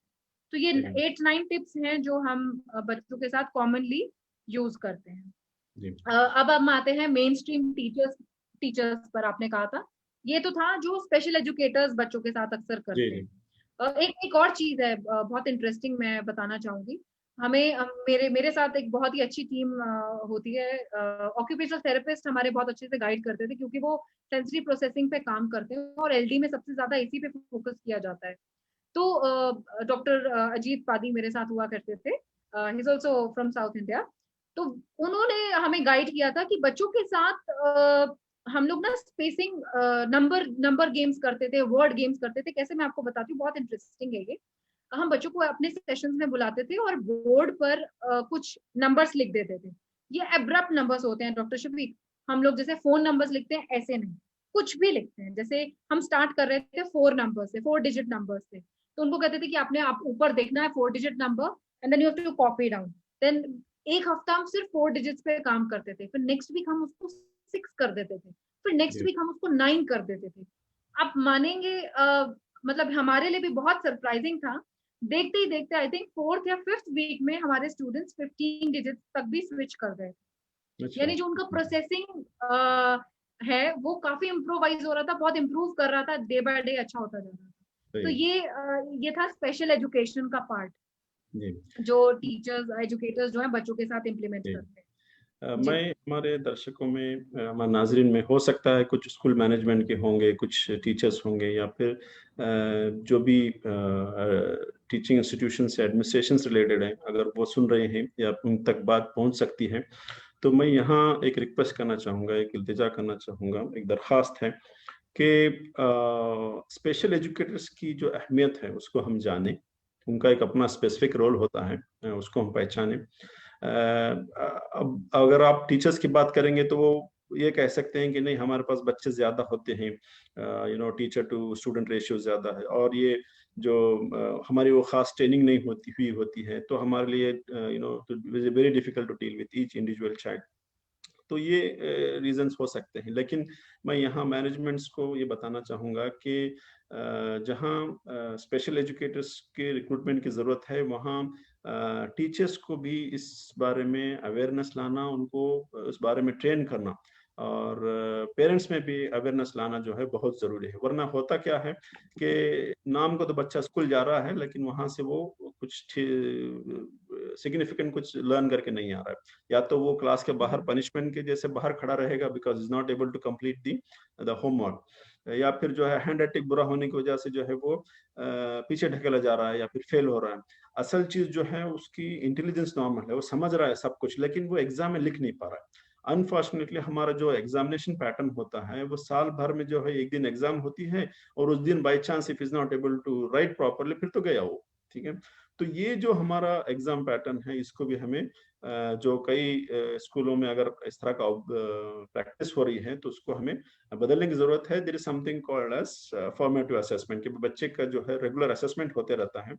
तो ये 8-9 टिप्स हैं जो हम बच्चों के साथ कॉमनली यूज करते हैं। जी अब हम आते हैं मेन स्ट्रीम टीचर्स पर, आपने कहा था ये तो था जो स्पेशल एजुकेटर्स बच्चों के साथ अक्सर जी करते जी हैं। एक एक और चीज है बहुत इंटरेस्टिंग, मैं बताना चाहूंगी। मेरे साथ एक बहुत ही अच्छी टीम होती है। ऑक्यूपेशनल थेरेपिस्ट हमारे बहुत अच्छे से गाइड करते थे, क्योंकि वो सेंसरी प्रोसेसिंग पे काम करते हैं और एलडी में सबसे ज्यादा इसी पे फोकस किया जाता है। तो डॉक्टर अजीत पादी मेरे साथ हुआ करते थे, he is also from south India. तो उन्होंने हमें गाइड किया था कि बच्चों के साथ हम लोग ना स्पेसिंग नंबर नंबर गेम्स करते थे, वर्ड गेम्स करते थे। कैसे, मैं आपको बताती हूँ, बहुत इंटरेस्टिंग है ये। हम बच्चों को अपने सेशंस में बुलाते थे और बोर्ड पर कुछ नंबर्स लिख देते थे। ये एब्रप्ट नंबर्स होते हैं डॉक्टर शफीक। हम लोग जैसे फोन नंबर्स लिखते हैं ऐसे नहीं, कुछ भी लिखते हैं। जैसे हम स्टार्ट कर रहे थे 4 नंबर से, 4 डिजिट नंबर से, तो उनको कहते थे कि आपने आप ऊपर देखना है 4 digit number, and then you have to copy down. Then एक हफ्ता हम सिर्फ 4 डिजिट्स पे काम करते थे, फिर नेक्स्ट वीक हम उसको 6 कर देते थे, फिर नेक्स्ट जी वीक हम उसको 9 कर देते थे। आप मानेंगे, मतलब हमारे लिए भी बहुत सरप्राइजिंग था। देखते ही देखते आई थिंक 4th या 5th वीक में हमारे स्टूडेंट्स 15 डिजिट तक भी स्विच कर गए। अच्छा यानी जो उनका प्रोसेसिंग है वो काफी इम्प्रोवाइज हो रहा था, बहुत इम्प्रूव कर रहा था, डे बाय डे अच्छा होता जा रहा था। तो सही ये था स्पेशल एजुकेशन का पार्ट, जी जो टीचर्स एजुकेटर्स जो है बच्चों के साथ इम्प्लीमेंट जी करते हैं। जी मैं हमारे दर्शकों में हमारे नाजरीन में हो सकता है कुछ स्कूल मैनेजमेंट के होंगे, कुछ टीचर्स होंगे, या फिर जो भी टीचिंग इंस्टीट्यूशन से एडमिनिस्ट्रेशन से रिलेटेड हैं, अगर वो सुन रहे हैं या उन तक बात पहुंच सकती है, तो मैं यहाँ एक रिक्वेस्ट करना चाहूँगा, एक इल्तिजा करना चाहूँगा, एक दरख्वास्त है कि स्पेशल एजुकेटर्स की जो अहमियत है उसको हम जानें। उनका एक अपना स्पेसिफिक रोल होता है, उसको हम पहचानें। अब अगर आप टीचर्स की बात करेंगे तो वो ये कह सकते हैं कि नहीं, हमारे पास बच्चे ज्यादा होते हैं, टीचर टू स्टूडेंट रेशियो ज्यादा है, और ये जो हमारी वो खास ट्रेनिंग नहीं होती है, तो हमारे लिए very difficult to deal with each individual child. तो ये रीजंस हो सकते हैं, लेकिन मैं यहाँ मैनेजमेंट्स को ये बताना चाहूँगा कि जहाँ स्पेशल एजुकेटर्स के रिक्रूटमेंट की ज़रूरत है, वहाँ टीचर्स को भी इस बारे में अवेयरनेस लाना, उनको इस बारे में ट्रेन करना, और पेरेंट्स में भी अवेयरनेस लाना जो है बहुत ज़रूरी है। वरना होता क्या है कि नाम को तो बच्चा स्कूल जा रहा है, लेकिन वहाँ से वो कुछ सिग्निफिकेंट कुछ लर्न करके नहीं आ रहा है। या तो वो क्लास के बाहर पनिशमेंट के जैसे बाहर खड़ा रहेगा because is not able to complete the homework, या फिर जो है हैंड राइटिंग बुरा होने की वजह से जो है वो पीछे ढकेला जा रहा है या फिर फेल हो रहा है। असल चीज जो है उसकी इंटेलिजेंस नॉर्मल है, वो समझ रहा है सब कुछ, लेकिन वो एग्जाम में लिख नहीं पा रहा है। अनफॉर्चुनेटली हमारा जो एग्जामिनेशन पैटर्न होता है वो साल भर में जो है एक दिन एग्जाम होती है, और उस दिन by chance if is not able to write properly, फिर तो गया वो। ठीक है, तो ये जो हमारा एग्जाम पैटर्न है, इसको भी हमें जो कई स्कूलों में अगर इस तरह का प्रैक्टिस हो रही है, तो उसको हमें बदलने की जरूरत है। There is something called as formative assessment, कि बच्चे का जो है रेगुलर असेसमेंट होते रहता है।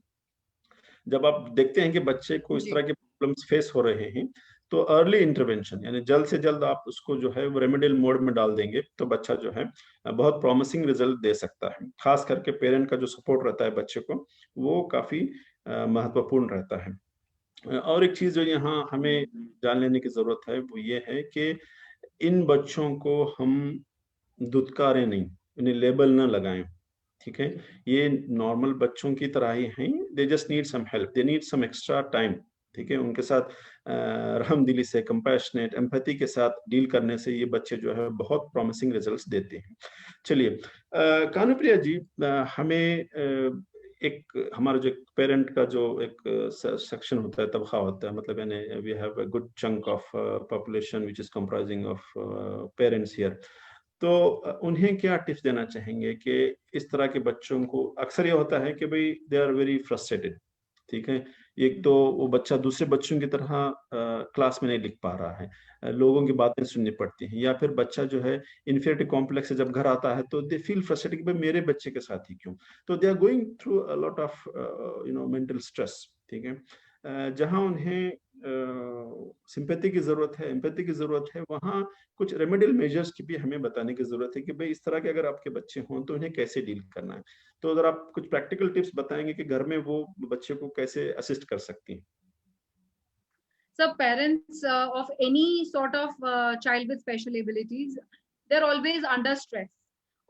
जब आप देखते हैं कि बच्चे को इस जी तरह के प्रॉब्लम्स फेस हो रहे हैं, तो अर्ली इंटरवेंशन, यानी जल्द से जल्द आप उसको जो है वो रेमेडियल मोड में डाल देंगे, तो बच्चा जो है बहुत प्रॉमिसिंग रिजल्ट दे सकता है। खास करके पेरेंट का जो सपोर्ट रहता है बच्चे को, वो काफी महत्वपूर्ण रहता है। और एक चीज जो यहाँ हमें जान लेने की जरूरत है वो ये है कि इन बच्चों को हम धुतकारें नहीं, इन्हें लेबल ना लगाएं। ठीक है, ये नॉर्मल बच्चों की तरह ही हैं, they just need some help, they need some extra time. ठीक है, उनके साथ रहमदिली से, कंपैशनेट एम्पैथी के साथ डील करने से ये बच्चे जो है बहुत प्रॉमिसिंग रिजल्ट्स देते हैं। चलिए कानुप्रिया जी, हमें एक हमारा जो पेरेंट का जो एक सेक्शन होता है, तबका होता है, मतलब यानी we have a good chunk of population which is comprising of parents here. तो उन्हें क्या टिप्स देना चाहेंगे कि इस तरह के बच्चों को, अक्सर ये होता है कि भाई दे आर वेरी फ्रस्ट्रेटेड। ठीक है, एक तो वो बच्चा दूसरे बच्चों की तरह क्लास में नहीं लिख पा रहा है, लोगों की बातें सुननी पड़ती हैं, या फिर बच्चा जो है इन्फीरियरिटी कॉम्प्लेक्स से जब घर आता है तो दे फील फ्रस्ट्रेटेड कि भाई मेरे बच्चे के साथ ही क्यों। तो they are going through a lot of mental stress. ठीक है, जहां उन्हें सिंपैथी की जरूरत है, एम्पैथी की जरूरत है, वहाँ कुछ रेमेडियल मेजर्स की भी हमें बताने की जरूरत है कि भाई इस तरह के अगर आपके बच्चे हों तो उन्हें कैसे डील करना है। तो अगर आप कुछ प्रैक्टिकल टिप्स बताएंगे कि घर में वो बच्चे को कैसे असिस्ट कर सकती हैं। So parents of any sort of child with special abilities, they're always under stress.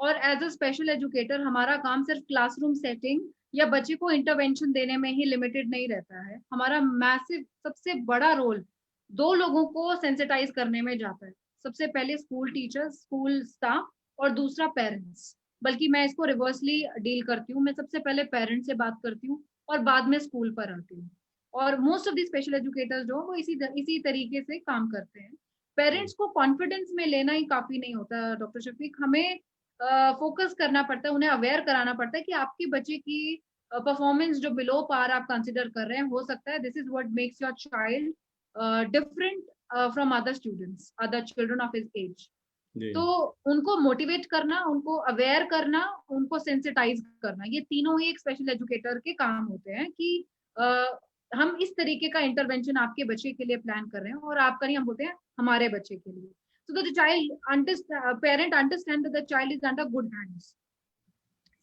और एज अ स्पेशल एजुकेटर हमारा काम सिर्फ क्लासरूम सेटिंग या बच्चे को इंटरवेंशन देने में ही लिमिटेड नहीं रहता है। हमारा मैसिव सबसे बड़ा रोल दो लोगों को सेंसिटाइज करने में जाता है। सबसे पहले स्कूल टीचर्स, स्कूल स्टाफ, और दूसरा पेरेंट्स। बल्कि मैं इसको रिवर्सली डील करती हूँ, मैं सबसे पहले पेरेंट्स से बात करती हूँ और बाद में स्कूल पर आती हूँ। और most of the special educators जो वो इसी तरीके से काम करते हैं। पेरेंट्स को कॉन्फिडेंस में लेना ही काफी नहीं होता डॉक्टर शफीक, हमें फोकस करना पड़ता है, उन्हें अवेयर कराना पड़ता है कि आपके बच्चे की परफॉर्मेंस जो बिलो पार आप कंसिडर कर रहे हैं, हो सकता है this is what makes your child different from other students, other children of his age. तो उनको मोटिवेट करना, उनको अवेयर करना, उनको सेंसिटाइज करना, ये तीनों ही एक स्पेशल एजुकेटर के काम होते हैं कि हम इस तरीके का इंटरवेंशन आपके बच्चे के लिए प्लान कर रहे हैं, और आपका नहीं, हम बोलते हैं हमारे बच्चे के लिए। So that the parent understand that the child is under good hands.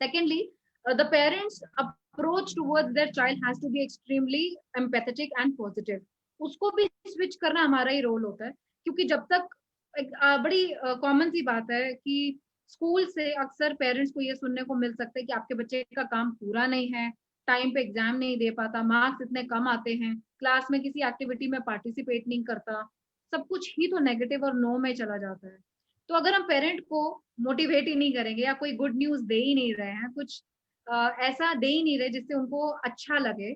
Secondly, the parents approach towards their child has to be extremely empathetic and positive. उसको भी स्विच करना हमारा ही रोल होता है, क्योंकि जब तक एक बड़ी कॉमन सी बात है कि स्कूल से अक्सर पेरेंट्स को ये सुनने को मिल सकता है कि आपके बच्चे का काम पूरा नहीं है, टाइम पे एग्जाम नहीं दे पाता, मार्क्स इतने कम आते हैं, क्लास में किसी एक्टिविटी में पार्टिसिपेट नहीं करता, सब कुछ ही तो नेगेटिव और नो में चला जाता है। तो अगर हम पेरेंट को मोटिवेट ही नहीं करेंगे या कोई गुड न्यूज दे ही नहीं रहे हैं, कुछ ऐसा दे ही नहीं रहे जिससे उनको अच्छा लगे,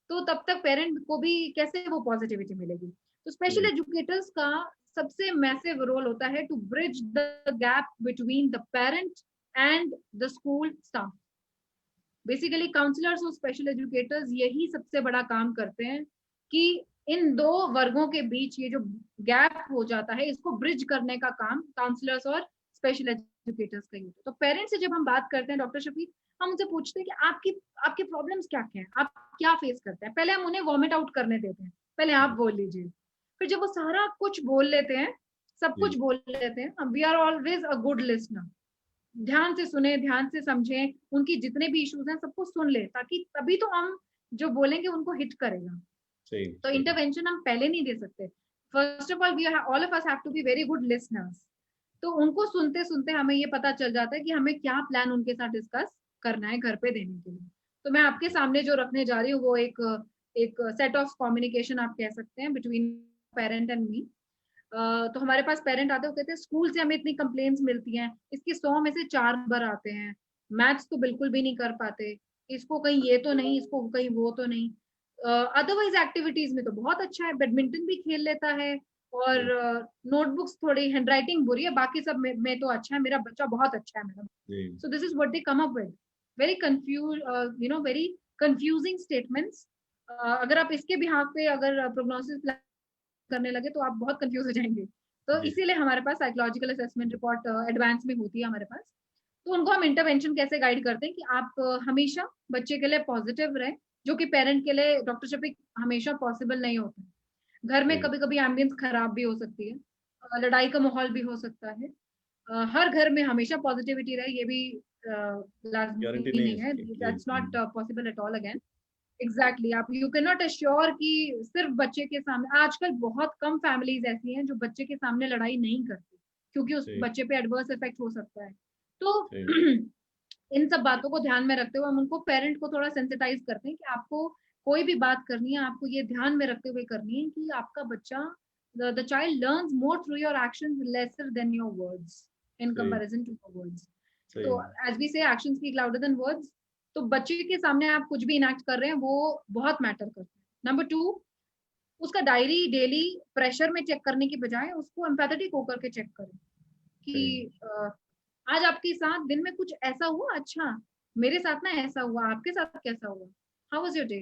तो तब तक पेरेंट को भी कैसे वो पॉजिटिविटी मिलेगी। तो स्पेशल एजुकेटर्स का सबसे मैसिव रोल होता है to bridge the gap between the parent and the school staff. Basically counsellors और स्पेशल एजुकेटर्स यही सबसे बड़ा काम करते हैं कि इन दो वर्गों के बीच ये जो गैप हो जाता है, इसको ब्रिज करने का काम काउंसलर्स और स्पेशल एजुकेटर्स का ही होता है। तो पेरेंट्स से जब हम बात करते हैं डॉक्टर शफीक, हम उनसे पूछते हैं कि आपकी प्रॉब्लम्स क्या क्या हैं, आप क्या फेस करते हैं। पहले हम उन्हें वॉमिट आउट करने देते हैं, पहले आप बोल लीजिए। फिर जब वो सारा कुछ बोल लेते हैं, सब कुछ बोल लेते हैं, we are always a good listener. ध्यान से सुने, ध्यान से समझें, उनकी जितने भी इश्यूज हैं सबको सुन ले, ताकि तभी तो हम जो बोलेंगे उनको हिट करेगा। तो इंटरवेंशन हम पहले नहीं दे सकते। First of all we all of us have to be very good listeners. तो उनको सुनते सुनते हमें ये पता चल जाता है कि हमें क्या प्लान उनके साथ डिस्कस करना है घर पे देने के लिए। तो मैं आपके सामने जो रखने जा रही हूँ वो एक सेट ऑफ कम्युनिकेशन आप कह सकते हैं बिटवीन पेरेंट एंड मी। तो हमारे पास पेरेंट आते हैं, कहते हैं स्कूल से हमें इतनी कंप्लेंट्स मिलती हैं, इसकी 100 में से 4 नंबर आते हैं, मैथ्स तो बिल्कुल भी नहीं कर पाते, इसको कहीं ये तो नहीं, इसको कहीं वो तो नहीं, अदरवाइज एक्टिविटीज में तो बहुत अच्छा है, बैडमिंटन भी खेल लेता है, और नोटबुक्स थोड़ी हैंडराइटिंग बुरी है, बाकी सब में तो अच्छा है, मेरा बच्चा बहुत अच्छा है madam. So this is what they come up with, very confuse very confusing statements. अगर आप इसके बिहाफ पे अगर प्रोग्नोसिस करने लगे तो आप बहुत कंफ्यूज हो जाएंगे। तो इसीलिए हमारे पास साइकोलॉजिकल असेसमेंट रिपोर्ट एडवांस में होती है हमारे पास। तो उनको हम इंटरवेंशन कैसे गाइड करते हैं कि आप हमेशा बच्चे के लिए पॉजिटिव रहे, जो कि पेरेंट के लिए डॉक्टर शफीक हमेशा पॉसिबल नहीं होता। घर में कभी कभी एम्बियंस खराब भी हो सकती है, लड़ाई का माहौल भी हो सकता है। हर घर में हमेशा पॉजिटिविटी रहे ये भी लाजमी नहीं है, that's not possible at all again. Exactly आप यू कैन नॉट अश्योर कि सिर्फ बच्चे के सामने, आजकल बहुत कम फैमिलीज ऐसी हैं जो बच्चे के सामने लड़ाई नहीं करती, क्योंकि उस बच्चे पे एडवर्स इफेक्ट हो सकता है। तो इन सब बातों को ध्यान में रखते हुए हम उनको, पेरेंट को थोड़ा सेंसिटाइज करते हैं कि आपको कोई भी बात करनी है, आपको ये ध्यान में रखते हुए करनी है कि आपका बच्चा, the child learns more through your actions lesser than your words in comparison to your words. So as we say actions speak louder than words. तो बच्चे के सामने आप कुछ भी इनैक्ट कर रहे हैं वो बहुत मैटर करता है। नंबर 2, उसका डायरी डेली प्रेशर में चेक करने की बजाय उसको एम्पैथेटिक होकर के चेक करें कि आज आपके साथ दिन में कुछ ऐसा हुआ, अच्छा मेरे साथ ना ऐसा हुआ, आपके साथ कैसा हुआ, हाउ वाज योर डे।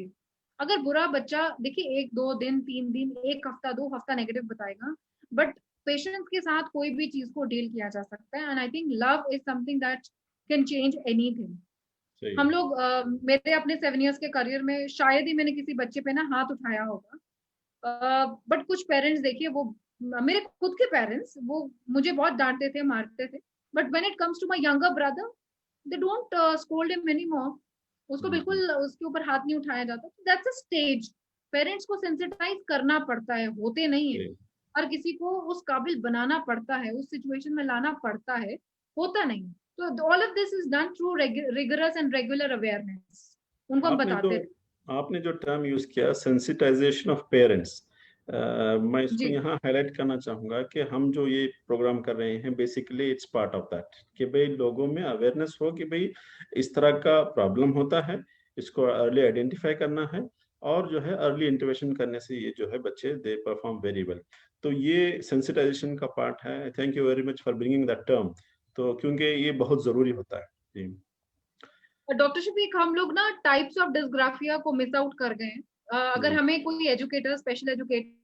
अगर बुरा बच्चा, देखिए 1-2 दिन 3 दिन 1 हफ्ता 2 हफ्ता नेगेटिव बताएगा, बट पेशेंस के साथ कोई भी चीज को डील किया जा सकता है। And I think love is something that can change anything. हम लोग मेरे अपने 7 इयर्स के करियर में शायद ही मैंने किसी बच्चे पे ना हाथ उठाया होगा, बट कुछ पेरेंट्स देखिए, वो मेरे खुद के पेरेंट्स, वो मुझे बहुत डांटते थे, मारते थे, but when it comes to my younger brother they don't scold him anymore, उसको बिल्कुल उसके ऊपर हाथ नहीं उठाया जाता। दैट्स अ स्टेज, पेरेंट्स को सेंसिटाइज करना पड़ता है, होते नहीं है, हर किसी को उस काबिल बनाना पड़ता है, उस सिचुएशन में लाना पड़ता है, होता नहीं। तो all of this is done through rigorous and regular awareness, उनको हम बताते हैं। आपने जो टर्म यूज किया सेंसिटाइजेशन ऑफ पेरेंट्स, मैं इसको जी यहाँ हाईलाइट करना चाहूंगा कि हम जो ये प्रोग्राम कर रहे हैं basically it's part of that, कि भाई लोगों में अवेयरनेस हो कि भाई इस तरह का प्रॉब्लम होता है, इसको अर्ली आइडेंटिफाई करना है, और जो है अर्ली इंटरवेंशन करने से ये जो है बच्चे दे परफॉर्म वेरी वेल। तो ये सेंसिटाइजेशन का पार्ट है। Thank you very much for bringing that term, तो क्योंकि ये बहुत जरूरी होता है। जी डॉक्टर शफीक, हम लोग ना टाइप्स ऑफ डिस्ग्राफिया को मिस आउट कर गए हैं। अगर हमें कोई एजुकेटर, स्पेशल एजुकेटर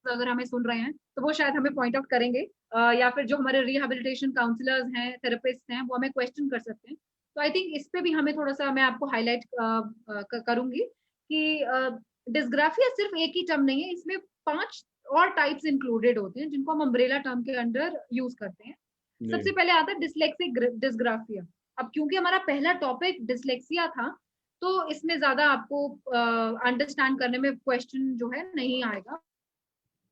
अगर हमें सुन रहे हैं तो वो शायद हमें पॉइंट आउट करेंगे, या फिर जो हमारे रिहेबिलिटेशन काउंसलर्स हैं, थेरेपिस्ट हैं, वो हमें क्वेश्चन कर सकते हैं। तो आई थिंक इस पे भी हमें थोड़ा सा, मैं आपको हाईलाइट करूंगी कि डिस्ग्राफिया सिर्फ एक ही टर्म नहीं है, इसमें 5 और टाइप्स इंक्लूडेड होते हैं जिनको हम अम्ब्रेला टर्म के अंडर यूज करते हैं। सबसे पहले आता है डिस्लेक्सिक डिस्ग्राफिया। अब क्योंकि हमारा पहला टॉपिक डिसलेक्सिया था, तो इसमें ज्यादा आपको अंडरस्टैंड करने में क्वेश्चन जो है नहीं आएगा,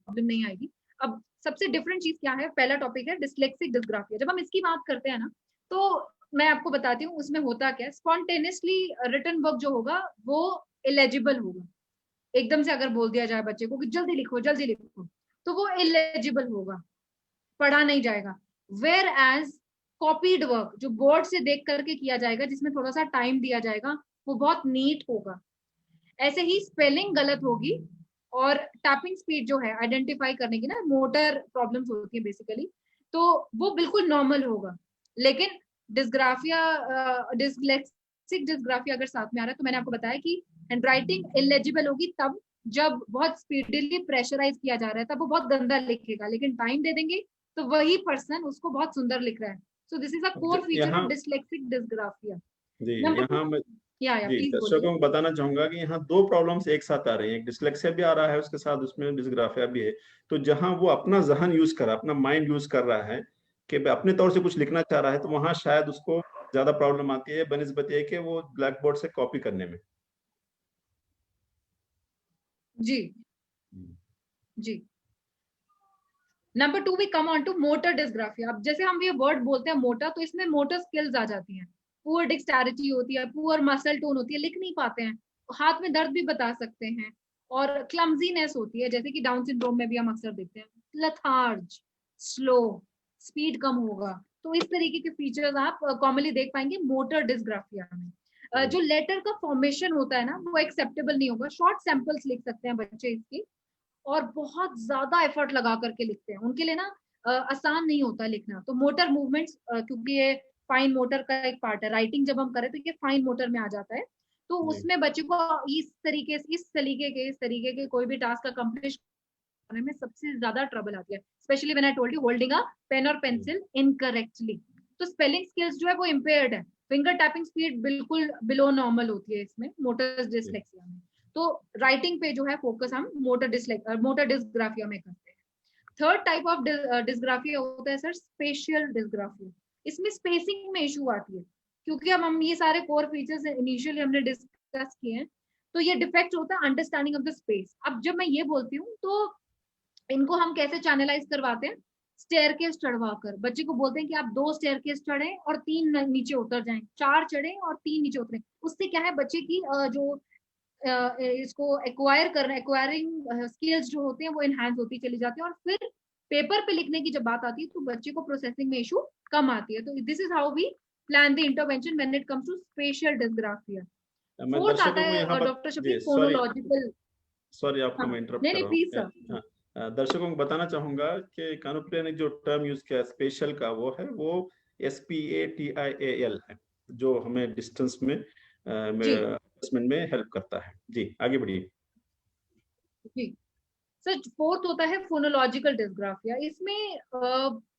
प्रॉब्लम नहीं आएगी। अब सबसे डिफरेंट चीज क्या है, पहला टॉपिक है डिसलेक्सिक डिस्ग्राफिया। जब हम इसकी बात करते हैं ना, तो मैं आपको बताती हूँ उसमें होता क्या है। स्पॉन्टेनियसली रिटन वर्क जो होगा वो इलेजिबल होगा। एकदम से अगर बोल दिया जाए बच्चे को कि जल्दी लिखो, तो वो इलेजिबल होगा, पढ़ा नहीं जाएगा। वेयर एज कॉपीड वर्क जो बोर्ड से देख करके किया जाएगा, जिसमें थोड़ा सा टाइम दिया जाएगा, वो बहुत नीट होगा। ऐसे ही स्पेलिंग गलत होगी, और टैपिंग स्पीड जो है आइडेंटिफाई करने की ना, मोटर प्रॉब्लम्स होती है बेसिकली, तो वो बिल्कुल नॉर्मल होगा। लेकिन डिस्ग्राफिया, डिस्लेक्सिक डिस्ग्राफिया अगर साथ में आ रहा है, तो मैंने आपको बताया कि हैंडराइटिंग इलेजिबल होगी तब जब बहुत स्पीडली प्रेशराइज किया जा रहा है, तब वो बहुत गंदा लिखेगा। लेकिन टाइम दे देंगे तो वही पर्सन उसको बहुत सुंदर लिख रहा है। So this is a core feature of dyslexic dysgraphia. जी नंबर 2, यहाँ मैं या जी प्लीज बोलिए। दर्शकों को बताना चाहूंगा कि यहाँ दो प्रॉब्लम्स एक साथ आ रही हैं, एक डिसलेक्सिया भी आ रहा है, उसके साथ उसमें डिस्ग्राफिया भी है। तो जहां वो अपना जहन यूज कर रहा है, अपना माइंड यूज कर रहा है कि अपने तौर से कुछ लिखना चाह रहा है, तो वहां शायद उसको ज्यादा प्रॉब्लम आती है बनिस्बत ये कि वो ब्लैक बोर्ड से कॉपी करने में। जी जी। Number 2 we come on to motor dysgraphia. अब जैसे हम ये वर्ड बोलते हैं मोटा, तो इसमें मोटर स्किल्स आ जाती हैं। पुअर डिक्सटैरिटी होती है, पुअर मसल टोन होती है, लिख नहीं पाते हैं, हाथ में दर्द भी बता सकते हैं, और क्लमजीनेस होती है, जैसे कि डाउन सिंड्रोम में भी हम अक्सर देखते हैं। लथार्ज, स्लो, स्पीड कम होगा। तो इस तरीके के फीचर्स आप कॉमनली देख पाएंगे मोटर डिस्ग्राफिया में। जो लेटर का फॉर्मेशन होता है ना, वो एक्सेप्टेबल नहीं होगा। शॉर्ट सैंपल्स लिख सकते हैं बच्चे इसकी, और बहुत ज्यादा एफर्ट लगा करके लिखते हैं, उनके लिए ना आसान नहीं होता लिखना। तो मोटर मूवमेंट्स, क्योंकि ये फाइन मोटर का एक पार्ट है, राइटिंग जब हम करें तो ये फाइन मोटर में आ जाता है। तो उसमें बच्चे को इस तरीके के कोई भी टास्क अकम्प्लिश करने में सबसे ज्यादा ट्रबल आती है, specially when I told you holding a pen और पेंसिल इनकरेक्टली। तो स्पेलिंग स्किल्स जो है वो इम्पेयर्ड है। फिंगर टैपिंग स्पीड बिल्कुल बिलो नॉर्मल होती है इसमें, मोटर डिसलेक्सिया में। तो राइटिंग पे जो है फोकस हम मोटर डिस्ग्राफिया में करते हैं। थर्ड टाइप ऑफ डिस्ग्राफिया होता है सर स्पेशियल डिस्ग्राफिया। इसमें स्पेसिंग में इशू आती है, क्योंकि हम ये सारे कोर फीचर्स इनिशियली हमने डिस्कस किए हैं। तो ये डिफेक्ट होता है अंडरस्टैंडिंग ऑफ द स्पेस। अब जब मैं ये बोलती हूँ, तो इनको हम कैसे चैनलाइज करवाते हैं, स्टेयर केस चढ़वाकर बच्चे को बोलते हैं कि आप 2 स्टेयर केस चढ़े और 3 नीचे उतर जाएं, 4 चढ़े और 3 नीचे उतरे। उससे क्या है, बच्चे की जो इसको एक्वायरिंग स्किल्स जो होते हैं वो एनहांस होती चली जाती है, और फिर पेपर पे लिखने की जब बात आती है तो बच्चे को प्रोसेसिंग में इशू कम आती है। तो this is how we plan the intervention when it comes to special dysgraphia. मैं फोर्थ आता दर्शकों को यहाँ है पर doctor ji Shafiq, phonological. Sorry आपको हाँ, मैं इंटरप्ट नहीं कर नहीं रहा हूँ। Please sir. दर्शकों को बताना चाहूंगा कि कानुप्रिया ने जो टर्म यूज किया स्पेशल का, वो है वो SPATIAL है, जो हमें डिस्टेंस में जी असेसमेंट में हेल्प करता है। जी आगे बढ़िए। जी सर, फोर्थ होता है फोनोलॉजिकल डिस्ग्राफिया। इसमें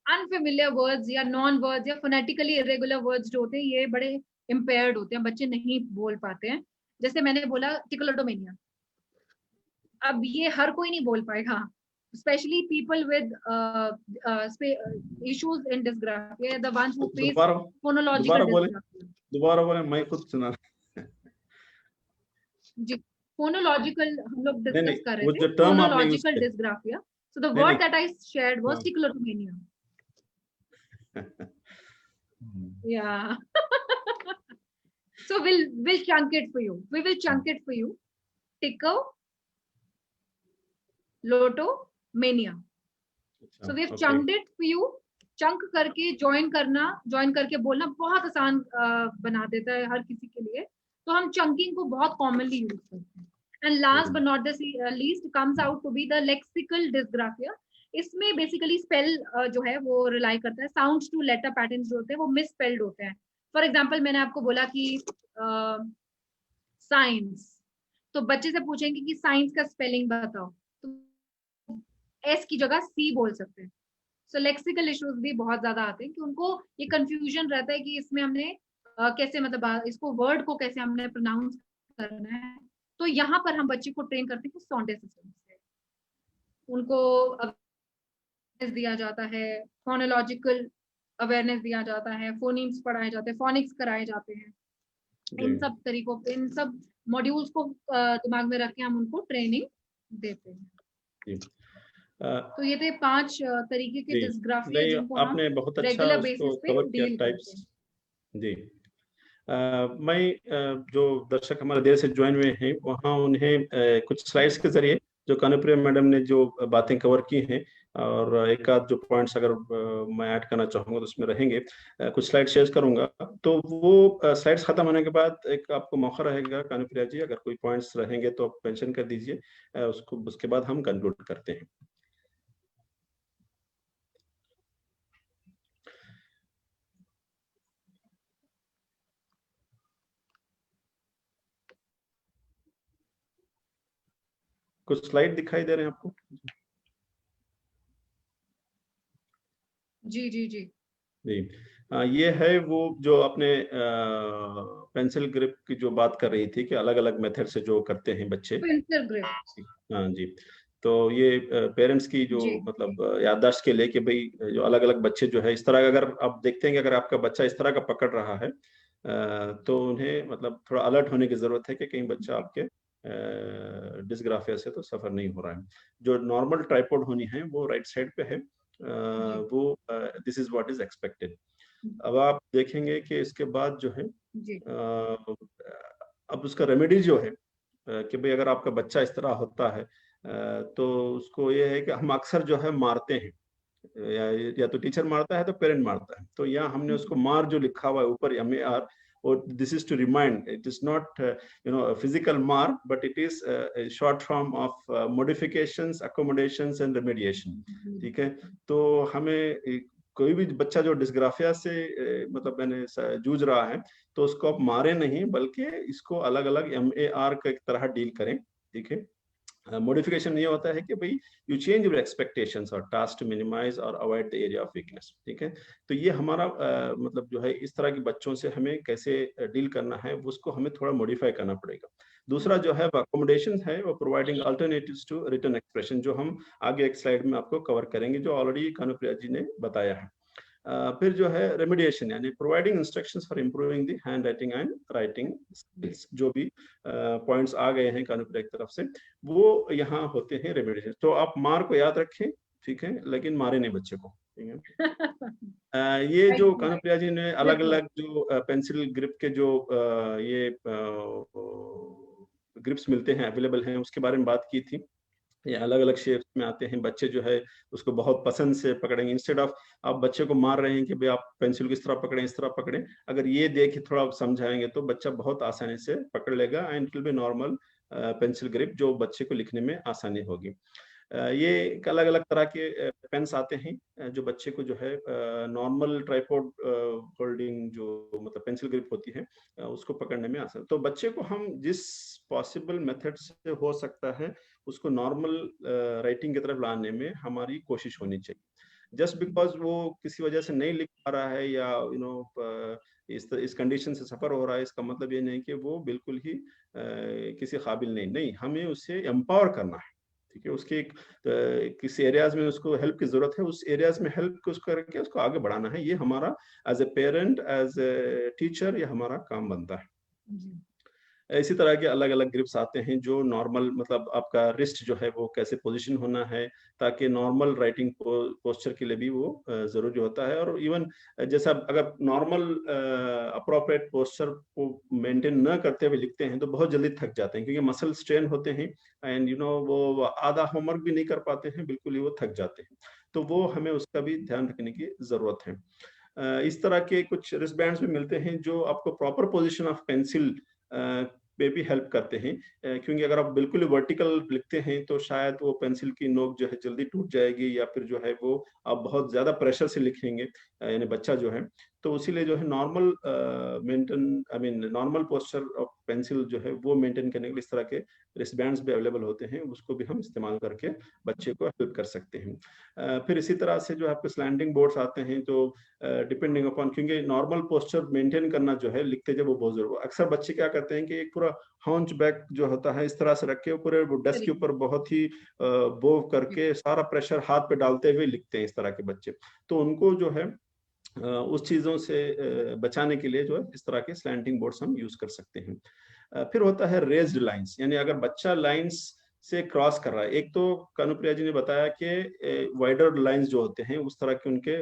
अनफेमिलियर वर्ड्स या नॉन वर्ड्स या फोनेटिकली इरेगुलर वर्ड्स जो होते हैं, ये बड़े इम्पेयर्ड होते हैं, बच्चे नहीं बोल पाते हैं। जैसे मैंने बोला टिकलोटोमेनिया, अब ये हर कोई नहीं बोल पाएगा, specially people with issues in dysgraphia, the ones who face दोबारा फोनोलॉजिकल दोबारा बोले, डिस्ग्राफिया। दोबारा बोले, मैं खुद सुना। जी, फोनोलॉजिकल हम लोग नहीं डिस्कस नहीं, कर रहे वो थे, जो टर्म आपने यूज फोनोलॉजिकल किया। डिस्ग्राफिया। सो द नहीं वर्ड नहीं, दैट आई शेयर्ड वाज हाँ टिकलोटोमेनिया। Yeah. So we'll chunk it for you. We will chunk it for you. Ticker, Lotto, Mania. So we've chunked it for you. Chunk करके join करके बोलना बहुत आसान बना देता है हर किसी के लिए, तो हम चंकिंग को बहुत कॉमनली यूज करते हैं. And last but not the least comes out to be the lexical dysgraphia. इसमें बेसिकली स्पेल जो है वो रिलाई करता है, साउंड्स टू लेटर पैटर्न्स जो होते हैं वो मिस स्पेल्ड होते हैं. फॉर एग्जाम्पल मैंने आपको बोला कि साइंस, तो बच्चे से पूछेंगे कि साइंस का स्पेलिंग बताओ, तो एस की जगह सी बोल सकते हैं. सो लेक्सिकल इश्यूज भी बहुत ज्यादा आते हैं कि उनको ये कंफ्यूजन रहता है कि इसमें हमने कैसे मतलब इसको वर्ड को कैसे हमने प्रोनाउंस करना है. तो यहाँ पर हम बच्चे को ट्रेन करते हैं सॉन्टे सिस्टम से. उनको अवेयरनेस दिया जाता है, फोनोलॉजिकल अवेयरनेस दिया जाता है, फोनीम्स पढ़ाए जाते हैं, फोनिक्स कराए जाते हैं. इन सब तरीकों पे, इन सब मॉड्यूल्स को दिमाग में रख के हम उनको ट्रेनिंग देते हैं. तो ये थे 5 तरीके के डिस्ग्राफिया जिनको हम आपने बहुत अच्छा रेगुलर बेसिस पे डील करते हैं. जी. मैं जो दर्शक हमारे देर से ज्वाइन हुए हैं वहाँ उन्हें कुछ स्लाइड्स के जरिए जो कानुप्रिया मैडम ने जो बातें कवर की हैं और एक आध जो पॉइंट्स अगर मैं ऐड करना चाहूँगा तो उसमें रहेंगे. कुछ स्लाइड शेयर करूंगा, तो वो स्लाइड्स खत्म होने के बाद एक आपको मौका रहेगा कानुप्रिया जी, अगर कोई पॉइंट्स रहेंगे तो आप मेंशन कर दीजिए, उसके बाद हम कंक्लूड करते हैं. कुछ स्लाइड दिखाई दे रहे हैं आपको? जी जी जी जी. ये है वो जो आपने पेंसिल ग्रिप की जो बात कर रही थी कि अलग अलग मेथड से जो करते हैं बच्चे. Pencil grip. हाँ जी. तो ये पेरेंट्स की जो मतलब याददाश्त के लिए कि भाई जो अलग अलग बच्चे जो है इस तरह, अगर आप देखते हैं कि अगर आपका बच्चा इस तरह का पकड़ रहा है तो उन्हें मतलब थोड़ा अलर्ट होने की जरूरत है कि कहीं बच्चा आपके डिस्ग्राफिया से तो सफर नहीं हो रहा है. जो नॉर्मल ट्राइपॉड होनी है वो राइट साइड पे है. वो this is what is expected. अब आप देखेंगे कि इसके बाद जो है अब उसका रेमेडी जो है कि भाई अगर आपका बच्चा इस तरह होता है तो उसको ये है कि हम अक्सर जो है मारते हैं, या तो टीचर मारता है तो पेरेंट मारता है. तो यहाँ हमने उसको मार जो लिखा हुआ है ऊपर MAR, और this is to remind it is not physical मार but it is short form of modifications, accommodations and remediation. ठीक है. तो हमें कोई भी बच्चा जो डिस्ग्राफिया से मतलब मैंने जूझ रहा है तो उसको आप मारे नहीं, बल्कि इसको अलग अलग MAR के तरह डील करें. ठीक है. मॉडिफिकेशन ये होता है कि भाई यू चेंज योर एक्सपेक्टेशंस और टास्क टू मिनिमाइज और avoid the area of weakness. ठीक है. तो ये हमारा मतलब जो है इस तरह के बच्चों से हमें कैसे डील करना है उसको हमें थोड़ा मॉडिफाई करना पड़ेगा. दूसरा जो है अकोमोडेशन है वो providing alternatives to written expression, जो हम आगे एक स्लाइड में आपको कवर करेंगे, जो ऑलरेडी कानुप्रिया जी ने बताया है. फिर जो है रेमेडिएशन यानी providing instructions for improving the hand writing and writing skills. जो भी पॉइंट्स आ गए हैं कानुप्रिया की तरफ से वो यहाँ होते हैं रेमेडिएशन. तो आप मार को याद रखें, ठीक है, लेकिन मारे नहीं बच्चे को. ठीक है. ये जो कानुप्रिया जी ने अलग अलग जो पेंसिल ग्रिप के जो ये ग्रिप्स मिलते हैं, अवेलेबल हैं, उसके बारे में बात की थी. ये अलग अलग शेप्स में आते हैं. बच्चे जो है उसको बहुत पसंद से पकड़ेंगे. इंस्टेड ऑफ आप बच्चे को मार रहे हैं कि भाई आप पेंसिल को इस तरह पकड़ें, इस तरह पकड़ें, अगर ये देख के थोड़ा समझाएंगे तो बच्चा बहुत आसानी से पकड़ लेगा and it will be normal pencil grip, जो बच्चे को लिखने में आसानी होगी. ये अलग अलग तरह के पेन्स आते हैं जो बच्चे को जो है नॉर्मल ट्राइपॉड होल्डिंग जो मतलब पेंसिल ग्रिप होती है उसको पकड़ने में आसान. तो बच्चे को हम जिस पॉसिबल मेथड से हो सकता है उसको नॉर्मल राइटिंग की तरफ लाने में हमारी कोशिश होनी चाहिए. जस्ट बिकॉज वो किसी वजह से नहीं लिख पा रहा है या इस कंडीशन से सफर हो रहा है, इसका मतलब ये नहीं कि वो बिल्कुल ही किसी काबिल नहीं. हमें उसे एम्पावर करना है. ठीक है. उसके किसी एरियाज में उसको हेल्प की जरूरत है, उस एरियाज में हेल्प को करके उसको आगे बढ़ाना है. ये हमारा as a parent, as a teacher, ये हमारा काम बनता है. इसी तरह के अलग अलग ग्रिप्स आते हैं जो नॉर्मल, मतलब आपका रिस्ट जो है वो कैसे पोजीशन होना है, ताकि नॉर्मल राइटिंग पोस्चर के लिए भी वो जरूरी होता है। और इवन जैसा अगर नॉर्मल अप्रोप्रिएट पोस्चर को मेंटेन न करते हुए लिखते हैं तो बहुत जल्दी थक जाते हैं, क्योंकि मसल स्ट्रेन होते हैं एंड वो आधा होमवर्क भी नहीं कर पाते हैं, बिल्कुल ही वो थक जाते हैं। तो वो हमें उसका भी ध्यान रखने की जरूरत है। इस तरह के कुछ रिस्टबैंड्स भी मिलते हैं जो आपको प्रॉपर पोजीशन ऑफ पेंसिल पे भी हेल्प करते हैं, क्योंकि अगर आप बिल्कुल वर्टिकल लिखते हैं तो शायद वो पेंसिल की नोक जो है जल्दी टूट जाएगी, या फिर जो है वो आप बहुत ज्यादा प्रेशर से लिखेंगे, यानी बच्चा जो है। तो इसीलिए जो है normal normal posture of pencil जो है वो मेंटेन करने के लिए इस तरह के रिस्टबैंड्स भी अवेलेबल होते हैं, उसको भी हम इस्तेमाल करके बच्चे को हेल्प कर सकते हैं। फिर इसी तरह से जो आपके स्लैंडिंग बोर्ड्स आते हैं, तो डिपेंडिंग अपॉन, क्योंकि नॉर्मल पोस्चर मेंटेन करना जो है लिखते जब वो बहुत जरूरी। अक्सर बच्चे क्या करते हैं कि एक पूरा हाउंच बैक जो होता है इस तरह से रख के पूरे डेस्क के ऊपर बहुत ही बो करके सारा प्रेशर हाथ पे डालते हुए लिखते हैं इस तरह के बच्चे। तो उनको जो है उस चीजों से बचाने के लिए जो है इस तरह के स्लैंटिंग बोर्ड्स हम यूज कर सकते हैं। फिर होता है रेज्ड लाइंस, यानी अगर बच्चा लाइंस से क्रॉस कर रहा है। एक तो कानुप्रिया जी ने बताया कि वाइडर लाइंस जो होते हैं उस तरह के उनके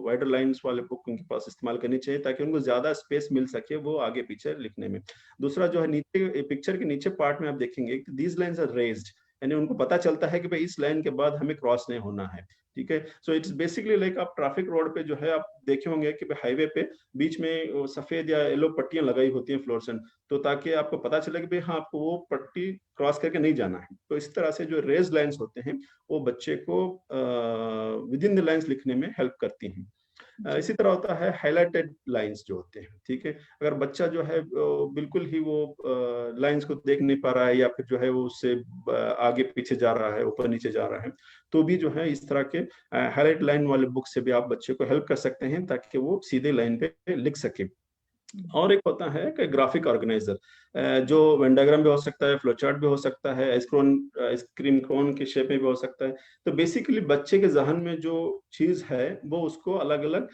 वाइडर लाइंस वाले बुक उनके पास इस्तेमाल करनी चाहिए, ताकि उनको ज्यादा स्पेस मिल सके वो आगे पीछे लिखने में। दूसरा जो है नीचे पिक्चर के नीचे पार्ट में आप देखेंगे दीज लाइंस आर रेज्ड, यानी उनको पता चलता है कि भाई इस लाइन के बाद हमें क्रॉस नहीं होना है। ठीक है, सो इट्स बेसिकली लाइक आप ट्रैफिक रोड पे जो है आप देखे होंगे कि हाईवे पे बीच में सफेद या येलो पट्टियां लगाई होती हैं फ्लोरेसेंट, तो ताकि आपको पता चले कि भाई हाँ आपको वो पट्टी क्रॉस करके नहीं जाना है। तो इस तरह से जो रेज लाइंस होते हैं वो बच्चे को विद इन द लाइंस लिखने में हेल्प करती हैं। इसी तरह होता है हाईलाइटेड लाइंस जो होते हैं। ठीक है, अगर बच्चा जो है बिल्कुल ही वो लाइंस को देख नहीं पा रहा है, या फिर जो है वो उससे आगे पीछे जा रहा है, ऊपर नीचे जा रहा है, तो भी जो है इस तरह के हाईलाइट लाइन वाले बुक से भी आप बच्चे को हेल्प कर सकते हैं, ताकि वो सीधे लाइन पे लिख सके। और एक होता है कि ग्राफिक ऑर्गेनाइजर, जो वेन डायग्राम भी हो सकता है, फ्लो चार्ट भी हो सकता है, आइसक्रीम कोन के शेप में भी हो सकता है। तो बेसिकली बच्चे के जहन में जो चीज है वो उसको अलग अलग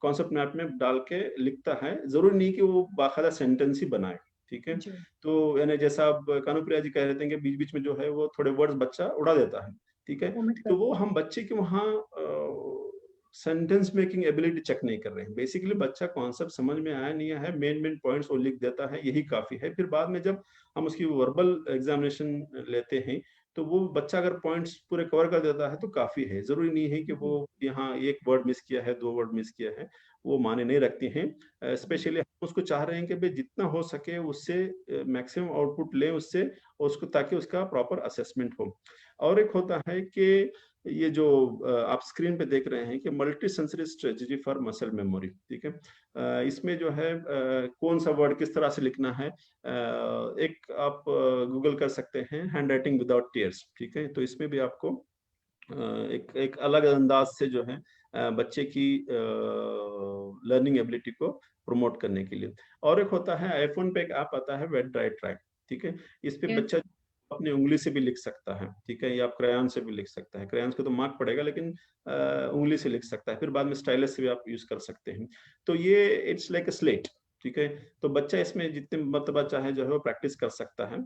कॉन्सेप्ट मैप में डाल के लिखता है, जरूरी नहीं कि वो बाकायदा सेंटेंस ही बनाए। ठीक है, तो यानी जैसा आप कानुप्रिया जी कह रहे थे कि बीच बीच में जो है वो थोड़े वर्ड्स बच्चा उड़ा देता है। ठीक है, तो वो हम बच्चे के वहाँ सेंटेंस मेकिंग एबिलिटी चेक नहीं कर रहे हैं। बेसिकली बच्चा कॉन्सेप्ट समझ में आया नहीं है, मेन पॉइंट्स वो लिख देता है, यही काफी है। फिर बाद में जब हम उसकी वर्बल एग्जामिनेशन लेते हैं तो वो बच्चा अगर पॉइंट्स पूरे कवर कर देता है तो काफी है। जरूरी नहीं है कि वो यहाँ एक वर्ड मिस किया है, 2 वर्ड मिस किया है, वो माने नहीं रखती हैं। स्पेशली हम उसको चाह रहे हैं कि भाई जितना हो सके उससे मैक्सिमम आउटपुट लें उससे, उसको, ताकि उसका प्रॉपर असेसमेंट हो। और एक होता है कि ये जो आप स्क्रीन पे देख रहे हैं कि multi sensory strategy for muscle memory. ठीक है, इसमें जो है कौन सा वर्ड किस तरह से लिखना है, एक आप गूगल कर सकते हैं हैंड राइटिंग विदाउट टीयर्स। ठीक है, तो इसमें भी आपको एक अलग अंदाज से जो है बच्चे की लर्निंग एबिलिटी को प्रमोट करने के लिए। और एक होता है आईफोन पे एक ऐप आता है वेट ड्राई ट्रैक। ठीक है, इस पे बच्चा अपनी उंगली से भी लिख सकता है। ठीक है, या आप क्रेयॉन से भी लिख सकता है। क्रेयॉन को तो मार्क पड़ेगा, लेकिन उंगली से लिख सकता है। फिर बाद में स्टाइलस से भी आप यूज कर सकते हैं। तो ये इट्स लाइक अ स्लेट। ठीक है, तो बच्चा इसमें जितने मतलब चाहे जो है वो प्रैक्टिस कर सकता है।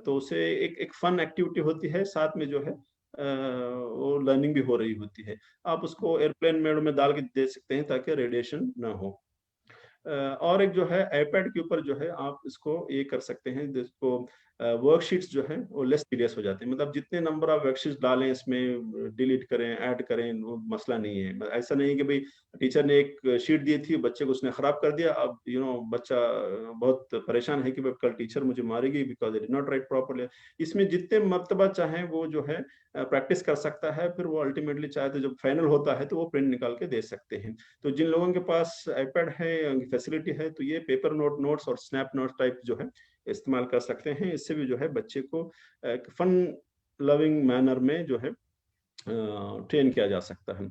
तो उसे एक फन एक्टिविटी होती है, साथ में जो है वो लर्निंग भी हो रही होती है। आप उसको एयरप्लेन मोड में डाल के दे सकते हैं ताकि रेडिएशन ना हो। और एक जो है आईपैड के ऊपर जो है आप इसको ये कर सकते हैं, जिसको वर्कशीट्स जो है वो लेस टीडियस हो जाते हैं। मतलब जितने नंबर ऑफ वर्कशीट्स डालें इसमें, डिलीट करें, ऐड करें, वो मसला नहीं है। ऐसा नहीं है कि भाई टीचर ने एक शीट दी थी, बच्चे को उसने खराब कर दिया, अब बच्चा बहुत परेशान है कि भाई कल टीचर मुझे मारेगी because I did not right properly. इसमें जितने मर्तबा चाहे वो जो है प्रैक्टिस कर सकता है, फिर वो अल्टीमेटली चाहे तो जब फाइनल होता है तो वो प्रिंट निकाल के दे सकते हैं। तो जिन लोगों के पास आईपैड है, फैसिलिटी है, तो ये पेपर नोट्स और स्नैप नोट टाइप जो है इस्तेमाल कर सकते हैं। इससे भी जो है बच्चे को फन लविंग मैनर में जो है ट्रेन किया जा सकता है।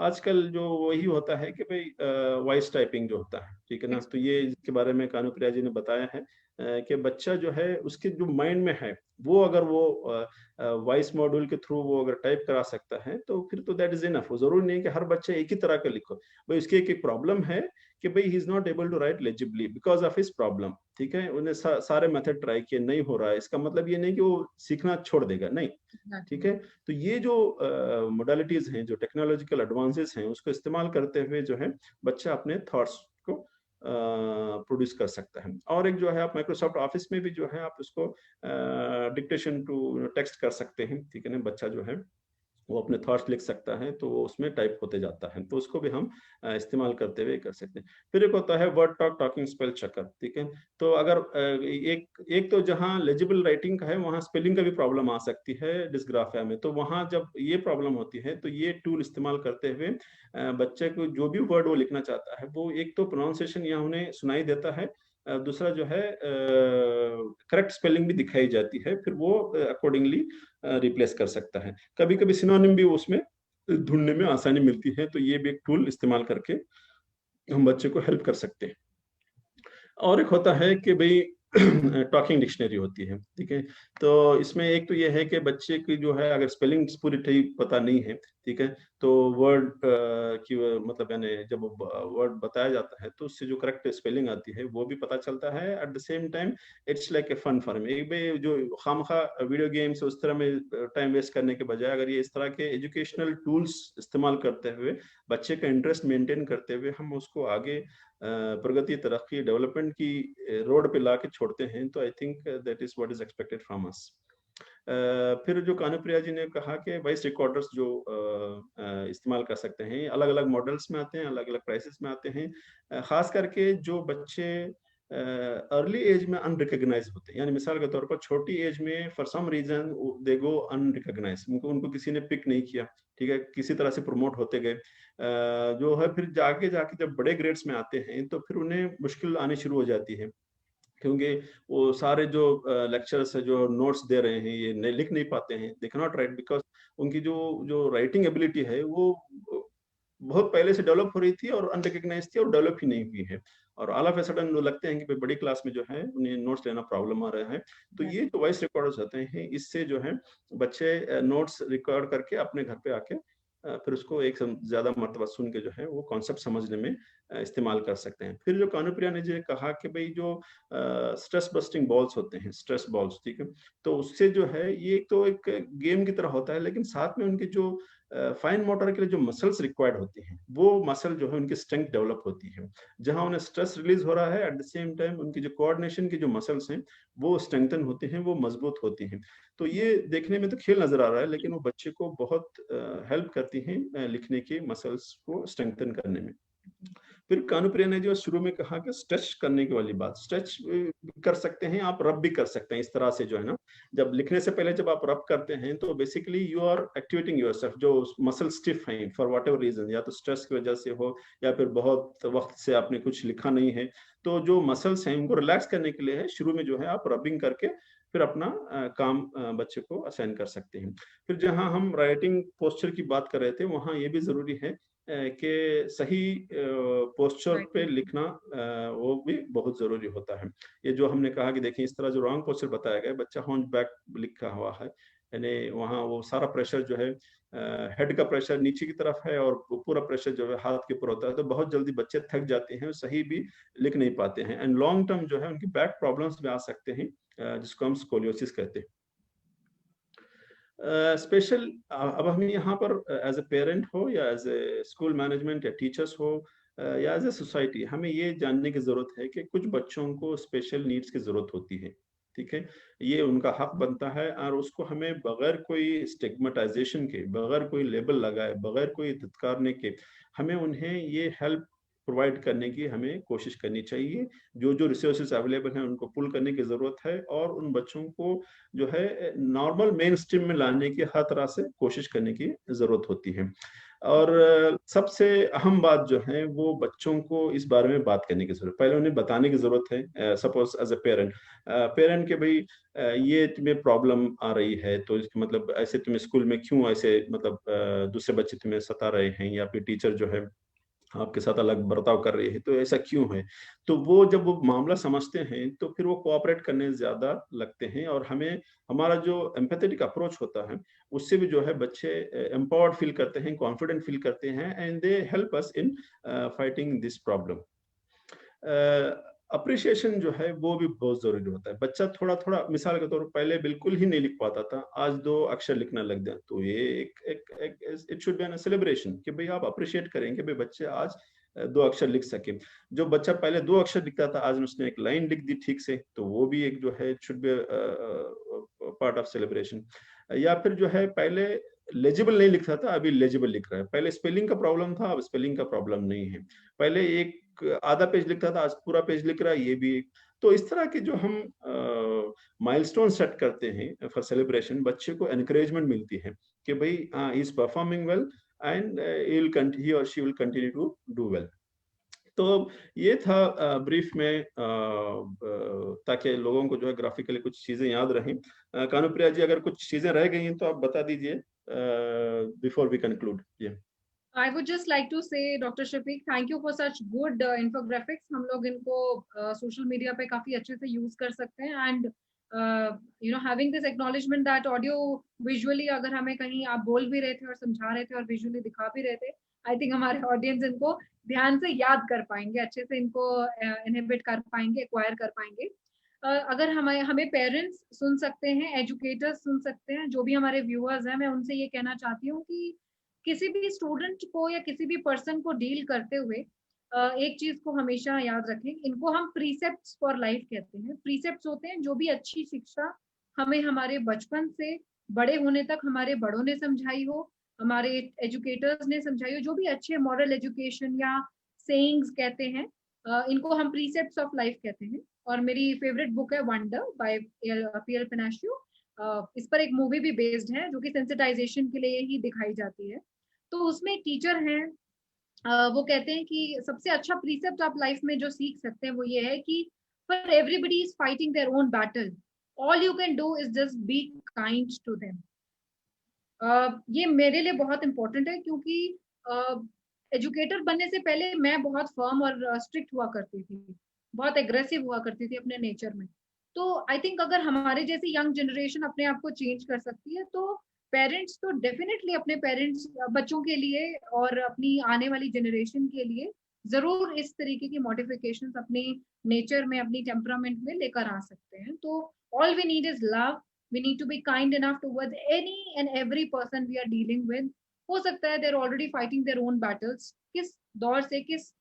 आजकल जो वही होता है कि भाई वॉइस टाइपिंग जो होता है, ठीक है ना, तो ये इसके बारे में कानुप्रिया जी ने बताया है कि बच्चा जो है उसके जो माइंड में है वो अगर वो वॉइस मॉड्यूल के थ्रू वो अगर टाइप करा सकता है तो फिर तो दैट इज इनफ। जरूरी नहीं कि हर बच्चा एक ही तरह का लिखो। भाई उसकी एक प्रॉब्लम है कि भाई he is not able to write legibly because of his problem, ठीक है, उन्हें सारे मेथड ट्राई किए, नहीं हो रहा है, इसका मतलब ये नहीं कि वो सीखना छोड़ देगा, नहीं, ठीक है। तो ये जो मोडालिटीज हैं, जो टेक्नोलॉजिकल एडवांसेस हैं, उसको इस्तेमाल करते हुए जो है बच्चा अपने थॉट्स को प्रोड्यूस कर सकता है। और एक जो है, आप माइक्रोसॉफ्ट ऑफिस में भी जो है आप उसको डिक्टेशन टू टेक्स्ट कर सकते हैं, ठीक है ना, बच्चा जो है वो अपने थॉट्स लिख सकता है, तो वो उसमें टाइप होते जाता है, तो उसको भी हम इस्तेमाल करते हुए कर सकते हैं। फिर एक होता है word talk talking spell checker, ठीक है। तो अगर एक तो जहाँ लेजिबल राइटिंग का है वहाँ स्पेलिंग का भी प्रॉब्लम आ सकती है डिस्ग्राफिया में, तो वहाँ जब ये प्रॉब्लम होती है तो ये टूल इस्तेमाल करते हुए बच्चे को जो भी वर्ड वो लिखना चाहता है वो एक तो प्रोनाउंसिएशन यहाँ उन्हें सुनाई देता है, दूसरा जो है करेक्ट स्पेलिंग भी दिखाई जाती है, फिर वो अकॉर्डिंगली रिप्लेस कर सकता है। कभी कभी सिनोनिम भी उसमें ढूंढने में आसानी मिलती है, तो ये भी एक टूल इस्तेमाल करके हम बच्चे को हेल्प कर सकते हैं। और एक होता है कि भाई टॉकिंग डिक्शनरी होती है, ठीक है। तो इसमें एक तो ये है कि बच्चे की जो है अगर स्पेलिंग पूरी ठीक पता नहीं है, ठीक है, तो वर्ड की मतलब यानी जब वर्ड बताया जाता है तो उससे जो करेक्ट स्पेलिंग आती है वो भी पता चलता है। At the same time it's like a fun for me, एक भाई जो खामखा वीडियो गेम्स उस तरह में टाइम वेस्ट करने के बजाय अगर ये इस तरह के एजुकेशनल टूल्स इस्तेमाल करते हुए बच्चे का इंटरेस्ट मेंटेन करते हुए हम उसको आगे प्रगति, तरक्की, डेवलपमेंट की रोड पे ला के छोड़ते हैं, तो I think that is what is expected from us. फिर जो कानुप्रिया जी ने कहा कि वॉइस रिकॉर्डर्स जो इस्तेमाल कर सकते हैं, अलग अलग मॉडल्स में आते हैं, अलग अलग प्राइसेस में आते हैं, खास करके जो बच्चे अर्ली एज में अनरिकग्नाइज होते हैं, यानी मिसाल के तौर पर छोटी एज में for some reason they go unrecognise, उनको किसी ने पिक नहीं किया, ठीक है, किसी तरह से प्रमोट होते गए, जो है फिर जाके जाके जब बड़े ग्रेड्स में आते हैं तो फिर उन्हें मुश्किल आनी शुरू हो जाती है, क्योंकि वो सारे जो लेक्चर्स है जो नोट्स दे रहे हैं ये नहीं लिख नहीं पाते हैं, they can not right because उनकी जो जो राइटिंग एबिलिटी है वो बहुत पहले से डेवलप हो रही थी और अनरिकग्नाइज थी और डेवलप ही नहीं हुई है, और ऑल ऑफ ए सडन लगते हैं कि बड़ी क्लास में जो है उन्हें नोट्स लेना प्रॉब्लम आ रहा है। तो ये जो वॉइस रिकॉर्डर्स होते हैं इससे जो है बच्चे नोट्स रिकॉर्ड करके अपने घर पे आके फिर उसको एक ज्यादा मर्तबा सुन के जो है वो कॉन्सेप्ट समझने में इस्तेमाल कर सकते हैं। फिर जो कानुप्रिया ने जो कहा कि भाई जो स्ट्रेस बस्टिंग बॉल्स होते हैं, स्ट्रेस बॉल्स, ठीक है, तो उससे जो है ये तो एक गेम की तरह होता है, लेकिन साथ में उनकी जो फाइन मोटर के लिए जो मसल्स रिक्वायर्ड होती हैं वो मसल जो है उनकी स्ट्रेंथ डेवलप होती है, जहां उन्हें स्ट्रेस रिलीज हो रहा है एट द सेम टाइम उनकी जो कोऑर्डिनेशन की जो मसल्स हैं वो स्ट्रेंथन होते हैं, वो मजबूत होती हैं। तो ये देखने में तो खेल नजर आ रहा है लेकिन वो बच्चे को बहुत हेल्प करती हैं लिखने के मसल्स को स्ट्रेंथन करने में। फिर कानुप्रिया ने जो शुरू में कहा कि स्ट्रेच करने की वाली बात, स्ट्रेच कर सकते हैं आप, रब भी कर सकते हैं इस तरह से जो है ना, जब लिखने से पहले जब आप रब करते हैं तो basically you are activating yourself, जो मसल स्टिफ हैं फॉर वॉट एवर रीजन, या तो स्ट्रेस की वजह से हो या फिर बहुत वक्त से आपने कुछ लिखा नहीं है, तो जो मसल्स हैं उनको रिलैक्स करने के लिए है शुरू में जो है आप रबिंग करके फिर अपना काम बच्चे को असाइन कर सकते हैं। फिर जहां हम राइटिंग पोस्चर की बात कर रहे थे वहां ये भी जरूरी है कि सही पोस्चर पे लिखना वो भी बहुत जरूरी होता है। ये जो हमने कहा कि देखिए इस तरह जो रॉन्ग पोस्चर बताया गया, बच्चा हॉन्च बैक लिखा हुआ है, यानी वहाँ वो सारा प्रेशर जो है हेड का प्रेशर नीचे की तरफ है और पूरा प्रेशर जो है हाथ के ऊपर होता है, तो बहुत जल्दी बच्चे थक जाते हैं और सही भी लिख नहीं पाते हैं, एंड लॉन्ग टर्म जो है उनकी बैक प्रॉब्लम्स भी आ सकते हैं जिसको हम स्कोलियोसिस कहते हैं। स्पेशल अब हम यहाँ पर एज ए पेरेंट हो या एज ए स्कूल मैनेजमेंट या टीचर्स हो या एज ए सोसाइटी, हमें ये जानने की जरूरत है कि कुछ बच्चों को स्पेशल नीड्स की जरूरत होती है, ठीक है, ये उनका हक बनता है और उसको हमें बगैर कोई स्टिग्मेटाइजेशन के, बगैर कोई लेबल लगाए, बगैर कोई धुतकारने के, हमें उन्हें ये हेल्प प्रोवाइड करने की हमें कोशिश करनी चाहिए। जो जो रिसोर्सेज अवेलेबल हैं उनको पुल करने की जरूरत है और उन बच्चों को जो है नॉर्मल मेन स्ट्रीम में लाने की हर तरह से कोशिश करने की जरूरत होती है। और सबसे अहम बात जो है वो बच्चों को इस बारे में बात करने की जरूरत, पहले उन्हें बताने की जरूरत है। सपोज एज ए पेरेंट के भाई ये तुम्हें प्रॉब्लम आ रही है तो इसका मतलब ऐसे तुम स्कूल में क्यों ऐसे मतलब दूसरे बच्चे तुम्हें सता रहे हैं या फिर टीचर जो है आपके साथ अलग बर्ताव कर रही है तो ऐसा क्यों है, तो वो जब वो मामला समझते हैं तो फिर वो कोऑपरेट करने ज्यादा लगते हैं और हमें हमारा जो एम्पैथेटिक अप्रोच होता है उससे भी जो है बच्चे एम्पावर्ड फील करते हैं, कॉन्फिडेंट फील करते हैं and they help us in fighting this problem. Appreciation जो है वो भी बहुत जरूरी होता है। बच्चा थोड़ा थोड़ा, मिसाल के तौर पर पहले बिल्कुल ही नहीं लिख पाता था, आज 2 अक्षर लिखना लग गया, तो ये एक it should be an celebration कि भाई आप अप्रिशिएट करेंगे भाई बच्चे आज 2 अक्षर लिख सके। जो बच्चा पहले 2 अक्षर लिखता था, आज उसने 1 लाइन लिख दी ठीक से, तो वो भी एक जो है it should B part of celebration. या फिर जो है पहले लेजिबल नहीं लिखता था, अभी लेजिबल लिख रहा है। पहले स्पेलिंग का प्रॉब्लम था, अब स्पेलिंग का प्रॉब्लम नहीं है। पहले एक आधा पेज लिखता था, आज पूरा पेज लिख रहा है, ये भी। तो इस तरह के जो हम माइलस्टोन सेट करते हैं फॉर सेलिब्रेशन, बच्चे को एनकरेजमेंट मिलती है कि भाई he is performing well and he और she will continue to do well. तो ये था ब्रीफ में, ताकि लोगों को जो है ग्राफिकली कुछ चीजें याद रहें। कानुप्रिया जी, अगर कुछ चीजें रह गई हैं तो आप बता दीजिए before we conclude. I would just like to say, Dr. Shafiq, thank you for such good infographics. हम लोग इनको सोशल मीडिया पे काफी अच्छे से यूज कर सकते हैं, and having this acknowledgement that audio visually अगर हमें कहीं आप बोल भी रहे थे और समझा रहे थे और विजुअली दिखा भी रहे थे, आई थिंक हमारे ऑडियंस इनको ध्यान से याद कर पाएंगे, अच्छे से इनको इनहिबिट कर पाएंगे, एक्वायर कर पाएंगे। अगर हमें पेरेंट्स सुन सकते हैं, एजुकेटर्स सुन सकते हैं, जो भी हमारे व्यूअर्स हैं, मैं उनसे ये कहना चाहती हूँ कि किसी भी स्टूडेंट को या किसी भी पर्सन को डील करते हुए एक चीज को हमेशा याद रखें, इनको हम प्रीसेप्ट्स फॉर लाइफ कहते हैं। प्रीसेप्ट्स होते हैं जो भी अच्छी शिक्षा हमें हमारे बचपन से बड़े होने तक हमारे बड़ों ने समझाई हो, हमारे एजुकेटर्स ने समझाई हो, जो भी अच्छे मॉरल एजुकेशन या सेइंग्स कहते हैं, इनको हम प्रीसेप्ट्स ऑफ लाइफ कहते हैं। और मेरी फेवरेट बुक है वंडर बाय पीएल पिनाशियो। इस पर एक मूवी भी बेस्ड है जो कि सेंसिटाइजेशन के लिए ही दिखाई जाती है। तो उसमें टीचर हैं, वो कहते हैं कि सबसे अच्छा प्रीसेप्ट आप लाइफ में जो सीख सकते हैं वो ये है कि for everybody is fighting their own battle, all you can do is just be kind to them. ये मेरे लिए बहुत इंपॉर्टेंट है, क्योंकि एजुकेटर बनने से पहले मैं बहुत फर्म और स्ट्रिक्ट हुआ करती थी, बहुत एग्रेसिव हुआ करती थी अपने नेचर में। तो आई थिंक अगर हमारे जैसी यंग जनरेशन अपने आप को चेंज कर सकती है, तो पेरेंट्स तो डेफिनेटली अपने पेरेंट्स बच्चों के लिए और अपनी आने वाली जनरेशन के लिए जरूर इस तरीके की मॉडिफिकेशन अपने नेचर में, अपनी टेम्परामेंट में लेकर आ सकते हैं। तो all we need is love, we need to be kind enough towards any and every person we are dealing with. हो सकता है they're already fighting their own battles, किस दौर से, किस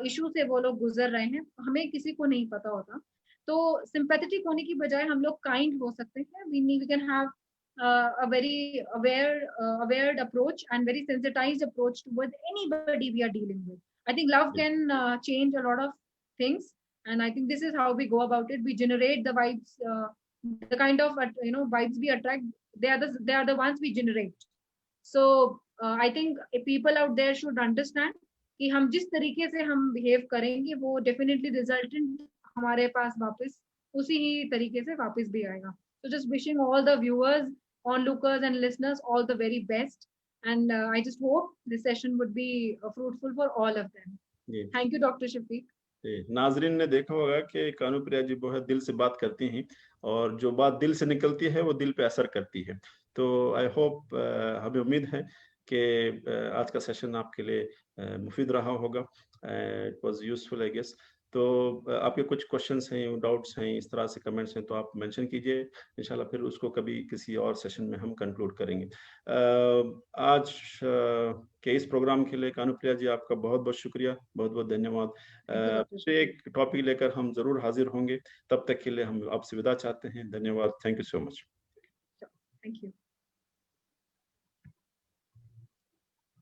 इशू से वो लोग गुजर रहे हैं, हमें किसी को नहीं पता होता। तो sympathetic होने की बजाय हम लोग kind हो सकते हैं। we can have a very aware approach and very sensitized approach towards anybody we are dealing with. I think love can change a lot of things, and I think this is how we go about it. We generate the vibes, the kind of vibes we attract. They are the ones we generate. So I think people out there should understand कि हम जिस तरीके से हम behave करेंगे वो definitely resultant हमारे पास वापस उसी ही तरीके से वापस भी आएगा। So just wishing all the viewers, onlookers and listeners all the very best, and I just hope this session would be fruitful for all of them. Thank you, Dr. Shafiq. नाजरीन ने देखा होगा कि कानुप्रिया जी बहुत दिल से बात करती हैं, और जो बात दिल से निकलती है वो दिल पे असर करती है। तो आई होप, हमें उम्मीद है कि आज का सेशन आपके लिए मुफीद रहा होगा। It was useful I guess. तो आपके कुछ क्वेश्चंस हैं, डाउट्स हैं, इस तरह से कमेंट्स हैं, तो आप मेंशन कीजिए, इंशाल्लाह फिर उसको कभी किसी और सेशन में हम कंक्लूड करेंगे। आज के इस प्रोग्राम के लिए कानुप्रिया जी आपका बहुत बहुत शुक्रिया, बहुत बहुत धन्यवाद। एक टॉपिक लेकर हम जरूर हाजिर होंगे, तब तक के लिए हम आपसे विदा चाहते हैं। धन्यवाद। Thank you so much. Thank you.